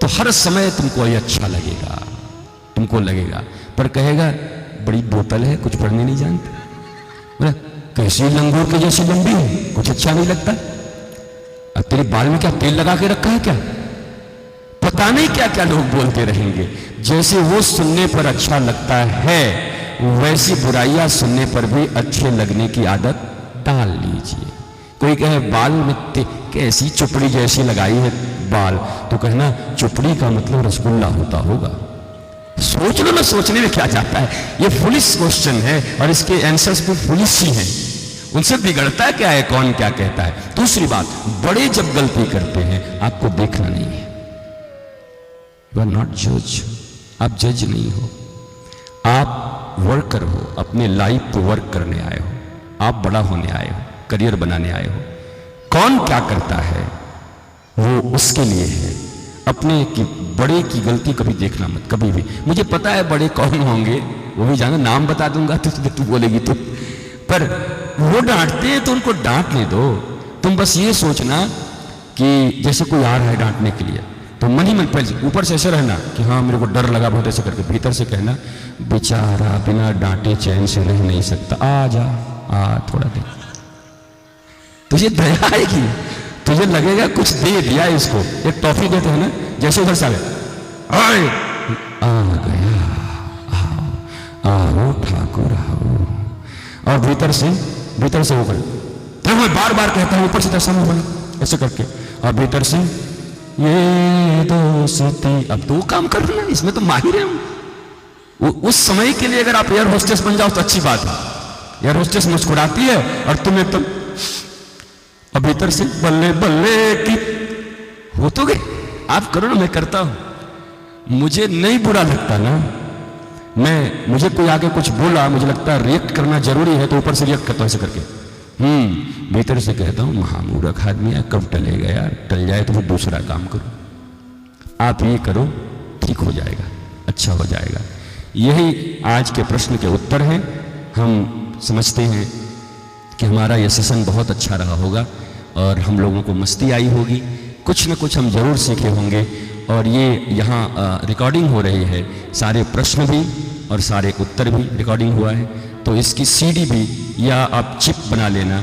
Speaker 7: तो हर समय तुमको ये अच्छा लगेगा, तुमको लगेगा। पर कहेगा बड़ी बोतल है, कुछ पढ़ने नहीं जानती, बोला कैसी लंगूर के जैसी लंबी है, कुछ अच्छा नहीं लगता। अब तेरे बाल में क्या तेल लगा के रखा है क्या? पता नहीं क्या क्या लोग बोलते रहेंगे। जैसे वो सुनने पर अच्छा लगता है वैसी बुराइयां सुनने पर भी अच्छे लगने की आदत डाल लीजिए। कोई कहे बाल में कैसी चुपड़ी जैसी लगाई है बाल, तो कहना चुपड़ी का मतलब रसगुल्ला होता होगा। सोच लो ना, सोचने में क्या जाता है, ये फुलिश क्वेश्चन है और इसके आंसर्स भी फुलिश ही हैं, उनसे बिगड़ता क्या है, कौन क्या कहता है। दूसरी बात, बड़े जब गलती करते हैं आपको देखना नहीं है, यू आर नॉट जज, आप जज नहीं हो, आप वर्कर हो, अपने लाइफ पे वर्क करने आए हो, आप बड़ा होने आए हो, करियर बनाने आए हो। कौन क्या करता है वो उसके लिए है, अपने की बड़े की गलती कभी देखना मत, कभी भी। मुझे पता है बड़े कौन होंगे, वो भी जाना, नाम बता दूंगा तो तू बोलेगी तो, पर वो डांटते हैं तो उनको डांटने दो। तुम बस ये सोचना कि जैसे कोई आ रहा है डांटने के लिए तो मन ही मन पहले ऊपर से ऐसे रहना कि हाँ मेरे को डर लगा बहुत, ऐसे करके भीतर से कहना बेचारा बिना डांटे चैन से रह नहीं सकता, आ जा आ थोड़ा देर, तुझे दया आएगी, तुझे लगेगा कुछ दे दिया इसको। एक टॉफी देते हैं ना, जैसे उधर से आ गया, आओ ठाकुर आओ, और भीतर से वो कर, तो मैं बार बार कहता हूं ऊपर से दर्शन बना ऐसे करके, और भीतर से ये दोस्ती, अब तो काम कर रहे हैं, इसमें तो माहिर है हम। उस समय के लिए अगर आप एयर होस्टेस बन जाओ तो अच्छी बात है, एयर होस्टेस मुस्कुराती है और तुम्हें तो अब भीतर से बल्ले बल्ले की हो तो गए। आप करो ना, मैं करता हूं, मुझे नहीं बुरा लगता ना, मुझे कोई आगे कुछ बोला, मुझे लगता है रिएक्ट करना जरूरी है तो ऊपर से रिएक्ट करता हूं ऐसे करके, भीतर से कहता हूं महामूर्ख आदमी है, कब टलेगा यार, टल जाए तो फिर दूसरा काम करो। आप ये करो, ठीक हो जाएगा, अच्छा हो जाएगा। यही आज के प्रश्न के उत्तर हैं। हम समझते हैं कि हमारा ये सेशन बहुत अच्छा रहा होगा और हम लोगों को मस्ती आई होगी, कुछ न कुछ हम जरूर सीखे होंगे। और ये यहाँ रिकॉर्डिंग हो रही है, सारे प्रश्न भी और सारे उत्तर भी रिकॉर्डिंग हुआ है, तो इसकी सीडी भी या आप चिप बना लेना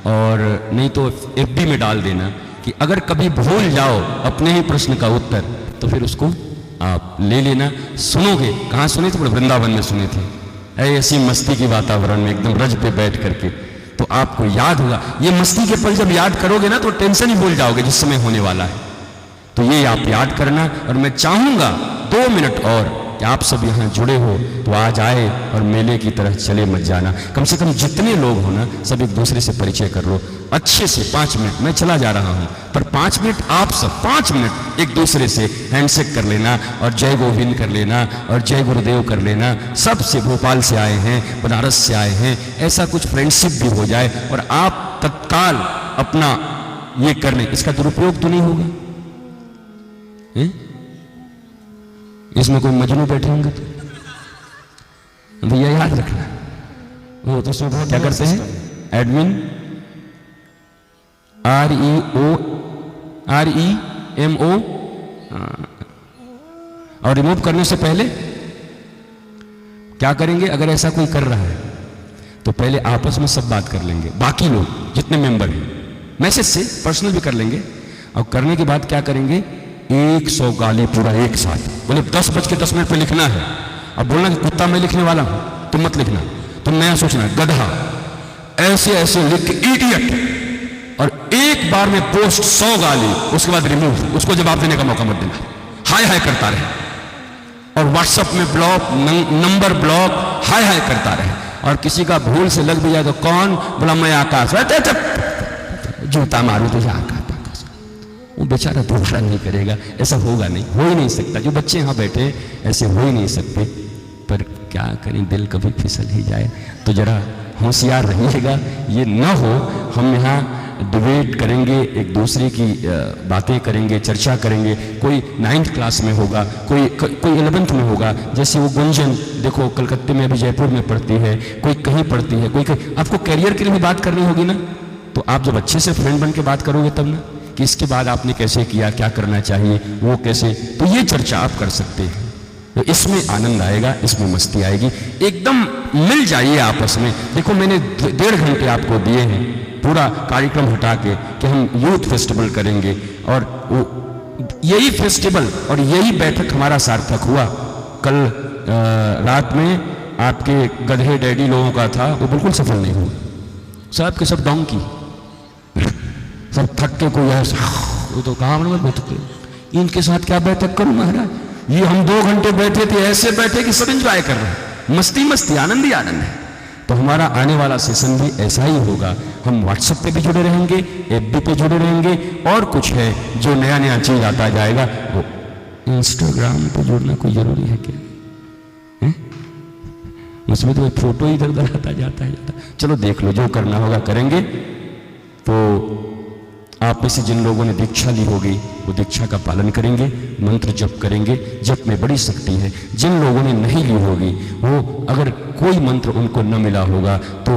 Speaker 7: और नहीं तो FB में डाल देना कि अगर कभी भूल जाओ अपने ही प्रश्न का उत्तर तो फिर उसको आप ले लेना। सुनोगे, कहाँ सुने थे? वृंदावन में सुने थे, ऐसी मस्ती की वातावरण में एकदम रज पे बैठ करके, तो आपको याद होगा। ये मस्ती के पल जब याद करोगे ना तो टेंशन ही भूल जाओगे जिस समय होने वाला है। तो ये आप याद करना, और मैं चाहूंगा 2 मिनट और कि आप सब यहाँ जुड़े हो तो आज आए और मेले की तरह चले मत जाना। कम से कम जितने लोग हो ना सब एक दूसरे से परिचय कर लो अच्छे से। 5 मिनट मैं चला जा रहा हूँ, पर 5 मिनट आप सब 5 मिनट एक दूसरे से हैंडशेक कर लेना और जय गोविंद कर लेना और जय गुरुदेव कर लेना। सब से भोपाल से आए हैं, बनारस से आए हैं, ऐसा कुछ फ्रेंडशिप भी हो जाए और आप तत्काल अपना ये कर लें। इसका दुरुपयोग तो नहीं होगा? इसमें कोई मजनू बैठे होंगे तो भैया याद रखना, वो तो उसमें क्या करते हैं, एडमिन REMO और रिमूव करने से पहले क्या करेंगे? अगर ऐसा कोई कर रहा है तो पहले आपस में सब बात कर लेंगे, बाकी लोग जितने मेंबर हैं मैसेज से पर्सनल भी कर लेंगे, और करने के बाद क्या करेंगे? 100 गाली पूरा एक साथ। बोले 10:10 पे लिखना है, अब बोलना कि कुत्ता मैं लिखने वाला हूं, तुम मत लिखना, तुम नया सोचना, गधा ऐसे ऐसे लिख के इडियट, और एक बार में पोस्ट 100 गाली, उसके बाद रिमूव, उसको जवाब देने का मौका मत देना, हाय हाय करता रहे। और व्हाट्सएप में ब्लॉक, नंबर ब्लॉक, हाय हाय करता रहे, और किसी का भूल से लग भी जाए तो कौन बोला मैं आकाश, जूता मारू तो आकाश, वो बेचारा दोबारा नहीं करेगा। ऐसा होगा नहीं, हो ही नहीं सकता। जो बच्चे यहाँ बैठे ऐसे हो ही नहीं सकते, पर क्या करें, दिल कभी फिसल ही जाए। तो जरा होशियार रहिएगा, ये न हो हम यहाँ डिबेट करेंगे, एक दूसरे की बातें करेंगे, चर्चा करेंगे। कोई 9th क्लास में होगा, कोई 11th में होगा। जैसे वो गुंजन देखो कलकत्ते में, अभी जयपुर में पढ़ती है, कोई कहीं पढ़ती है, कोई कहीं। आपको कैरियर के लिए भी बात करनी होगी ना, तो आप जब अच्छे से फ्रेंड बन के बात करोगे तब ना, कि इसके बाद आपने कैसे किया, क्या करना चाहिए, वो कैसे, तो ये चर्चा आप कर सकते हैं। तो इसमें आनंद आएगा, इसमें मस्ती आएगी, एकदम मिल जाइए आपस में। देखो मैंने 1.5 घंटे आपको दिए हैं पूरा कार्यक्रम हटा के कि हम यूथ फेस्टिवल करेंगे, और वो यही फेस्टिवल और यही बैठक हमारा सार्थक हुआ। कल रात में आपके गधे डैडी लोगों का था, वो बिल्कुल सफल नहीं हुआ, सब के सब डोंकी, सब थक के कोई ऐसा, वो तो कहाँ बैठक, इनके साथ क्या बैठक करूं महाराज। ये हम 2 घंटे बैठे थे, ऐसे बैठे कि सब एंजॉय कर रहे हैं, मस्ती मस्ती, आनंद ही आनंद है। तो हमारा आने वाला सेशन भी ऐसा ही होगा। हम व्हाट्सएप पे भी जुड़े रहेंगे, एफबी पे जुड़े रहेंगे, और कुछ है जो नया नया चीज आता जाएगा। वो इंस्टाग्राम पे जुड़ना कोई जरूरी है क्या? उसमें तो फोटो इधर उधर आता जाता है। चलो देख लो, जो करना होगा करेंगे। तो आप में से जिन लोगों ने दीक्षा ली होगी वो दीक्षा का पालन करेंगे, मंत्र जप करेंगे, जप में बड़ी शक्ति है। जिन लोगों ने नहीं ली होगी वो, अगर कोई मंत्र उनको न मिला होगा तो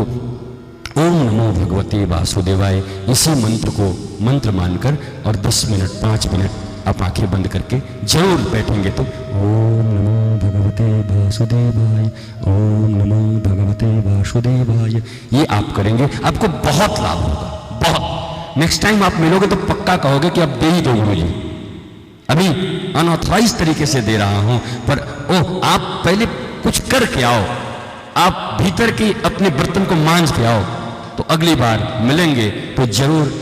Speaker 7: ओम नमो भगवते वासुदेवाय, इसी मंत्र को मंत्र मानकर और 10 मिनट 5 मिनट आप आंखें बंद करके जरूर बैठेंगे। तो ओम नमो भगवते वासुदेवाय, ओम नमो भगवते वासुदेवाय, ये आप करेंगे, आपको बहुत लाभ होगा, बहुत। नेक्स्ट टाइम आप मिलोगे तो पक्का कहोगे कि अब दे ही दो मुझे, अभी अनऑथराइज तरीके से दे रहा हूं, पर आप पहले कुछ करके आओ, आप भीतर की अपने बर्तन को मांझ के आओ, तो अगली बार मिलेंगे तो जरूर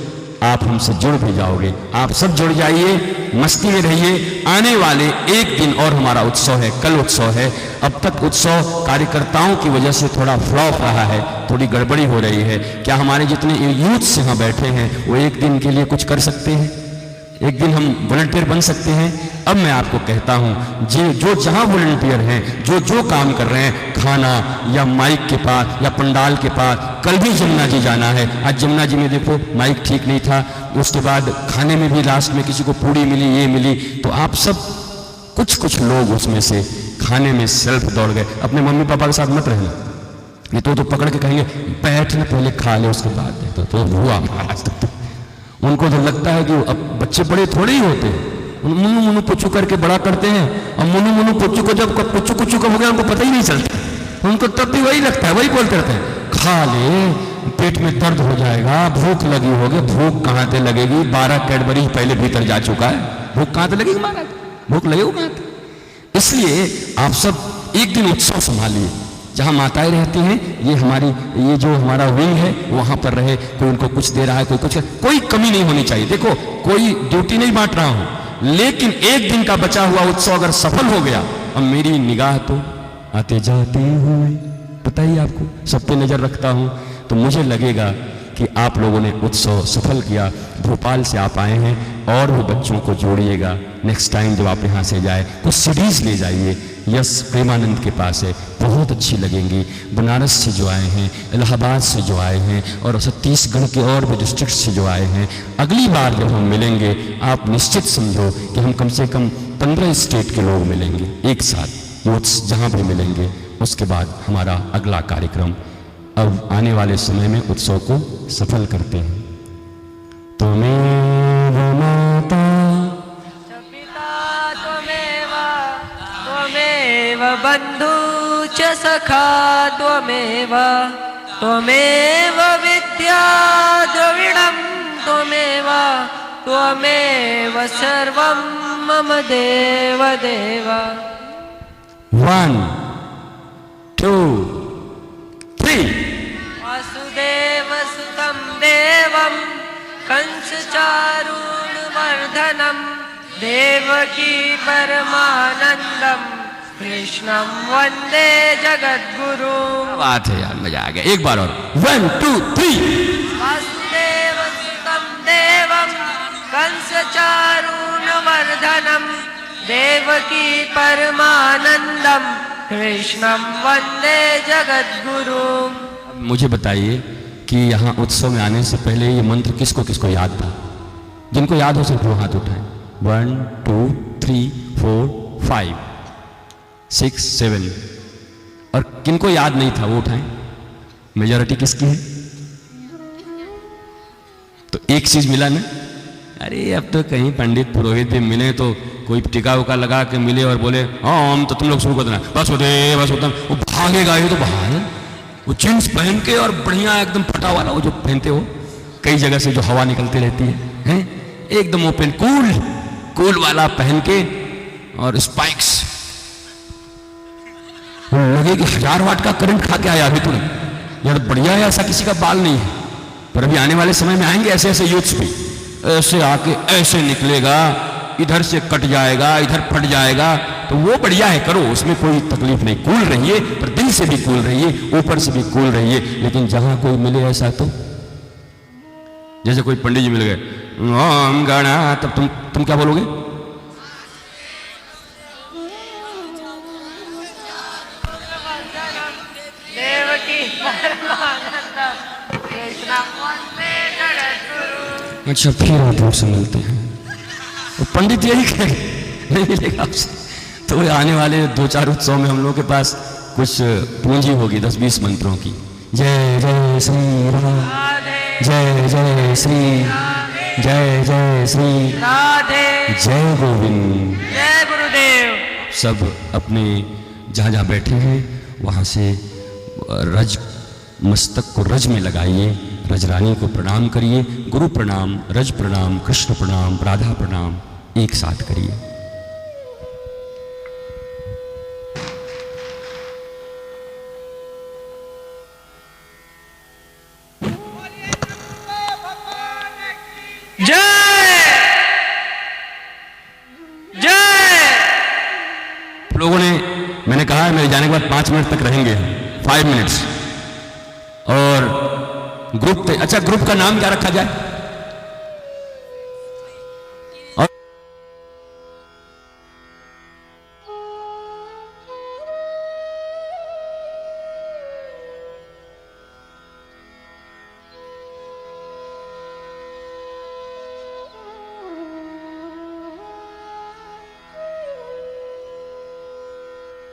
Speaker 7: आप हमसे जुड़ भी जाओगे। आप सब जुड़ जाइए, मस्ती में रहिए। आने वाले एक दिन और हमारा उत्सव है, कल उत्सव है। अब तक उत्सव कार्यकर्ताओं की वजह से थोड़ा फ्लॉप रहा है, थोड़ी गड़बड़ी हो रही है। क्या हमारे जितने यूथ यहाँ बैठे हैं वो एक दिन के लिए कुछ कर सकते हैं? एक दिन हम वॉलंटियर बन सकते हैं? अब मैं आपको कहता हूँ, जो जहाँ वॉलंटियर हैं, जो काम कर रहे हैं, खाना या माइक के पास या पंडाल के पास, कल भी जमुना जी जाना है। आज जमुना जी में देखो माइक ठीक नहीं था, उसके बाद खाने में भी लास्ट में किसी को पूड़ी मिली, ये मिली, तो आप सब कुछ लोग उसमें से खाने में सेल्फ दौड़ गए। अपने मम्मी पापा के साथ मत रहना, ये तो पकड़ के कहेंगे बैठ ना, पहले खा ले उसके बाद। तो हुआ महाराज तक तो उनको तो लगता है कि अब बच्चे बड़े थोड़े ही होते हैं, मुन्नू मुन्नू पुच्चू करके बड़ा करते हैं, और मुन्नू मुन्नू पुच्चू को जब पुच्चू कुच्चू का हो गया उनको पता ही नहीं चलता, उनको तब भी वही लगता है, वही बोलते रहते हैं खा ले, पेट में दर्द हो जाएगा, भूख लगी होगी। भूख कहाँ से लगेगी? 12 कैडबरी पहले भीतर जा चुका है, भूख कहाँ से लगेगी महाराज? भूख लगेगी कहाँ से? इसलिए आप सब एक दिन उत्सव संभालिए, जहाँ माताएं रहती हैं, ये जो हमारा विंग है वहाँ पर रहे, कोई उनको कुछ दे रहा है, कोई कमी नहीं होनी चाहिए। देखो कोई ड्यूटी नहीं बांट रहा हूँ, लेकिन एक दिन का बचा हुआ उत्सव अगर सफल हो गया, अब मेरी निगाह तो आते जाते हुए, पता ही आपको, सब पे नजर रखता हूँ, तो मुझे लगेगा कि आप लोगों ने उत्सव सफल किया। भोपाल से आप आए हैं, और भी बच्चों को जोड़िएगा। नेक्स्ट टाइम जब आप यहाँ से जाए कुछ सीरीज ले जाइए। यस प्रेमानंद के पास है, बहुत अच्छी लगेंगी। बनारस से जो आए हैं, इलाहाबाद से जो आए हैं, और छत्तीसगढ़ के और भी डिस्ट्रिक्ट से जो आए हैं, अगली बार जब हम मिलेंगे आप निश्चित समझो कि हम कम से कम 15 स्टेट के लोग मिलेंगे एक साथ, यूथ्स जहाँ भी मिलेंगे। उसके बाद हमारा अगला कार्यक्रम, अब आने वाले समय में उत्सव को सफल करते हैं। त्वमेव माता
Speaker 12: त्वमेव बन्धु च सखा त्वमेव विद्या द्रविणं त्वमेव सर्वं मम देव देव।
Speaker 7: 1 2 3
Speaker 12: वासुदेव सुतं देवं कंसचारूणमर्दनं देवकी परमानन्दं कृष्णं वन्दे जगद्गुरुम्।
Speaker 7: बात है यार, मजा आ गया। एक बार और 1 2 3।
Speaker 12: वासुदेवसुतं देवं कंसचारूणमर्दनं देवकी परमानन्दं कृष्णं वन्दे जगद्गुरुम्।
Speaker 7: मुझे बताइए कि यहाँ उत्सव में आने से पहले ये मंत्र किसको किसको याद था? जिनको याद हो सिर्फ वो हाथ उठाएं। 1 2 3 4 5 6 7। और किनको याद नहीं था वो उठाएं। मेजॉरिटी किसकी है? तो एक चीज मिला ना। अरे अब तो कहीं पंडित पुरोहित भी मिले तो कोई टीका उका लगा के मिले और बोले हम तो तुम लोग शुरू कर देना बस होता वो भागेगा। ये तो भाग वो जींस पहन के और बढ़िया एकदम फटा वाला वो जो पहनते हो कई जगह से जो हवा निकलती रहती है, हैं? एकदम ओपन कूल वाला पहन के और स्पाइक्स लगे कि 1000 वाट का करंट खा के आया अभी तुरंत। यार बढ़िया है, ऐसा किसी का बाल नहीं है। पर अभी आने वाले समय में आएंगे ऐसे ऐसे यूथ्स भी, ऐसे आके ऐसे निकलेगा, इधर से कट जाएगा, इधर फट जाएगा। तो वो बढ़िया है, करो, उसमें कोई तकलीफ नहीं। कूल रहिए, पर दिल से भी कूल रहिए, ऊपर से भी कूल रहिए। लेकिन जहां कोई मिले ऐसा तो जैसे कोई पंडित जी मिल गए ओम गणा, तब तुम क्या बोलोगे?
Speaker 12: देवकी परमानन्दं कृष्णं वन्दे जगद्गुरुम्।
Speaker 7: अच्छा, फिर आप से मिलते हैं। तो पंडित यही कहेंगे नहीं मिलेगा आपसे। तो आने वाले 2-4 उत्सव में हम लोग के पास कुछ पूंजी होगी 10-20 मंत्रों की। जय जय श्री राम, जय जय श्री, जय जय श्री
Speaker 12: राधे,
Speaker 7: जय गोविंद,
Speaker 12: जय गुरुदेव।
Speaker 7: सब अपने जहाँ जहाँ बैठे हैं वहाँ से रज मस्तक को रज में लगाइए, रजरानी को प्रणाम करिए। गुरु प्रणाम, रज प्रणाम, कृष्ण प्रणाम, राधा प्रणाम एक साथ करिए।
Speaker 12: जय जय।
Speaker 7: लोगों ने, मैंने कहा है मेरे जाने के बाद 5 मिनट तक रहेंगे, 5 मिनट्स। और ग्रुप, अच्छा ग्रुप का नाम क्या रखा जाए?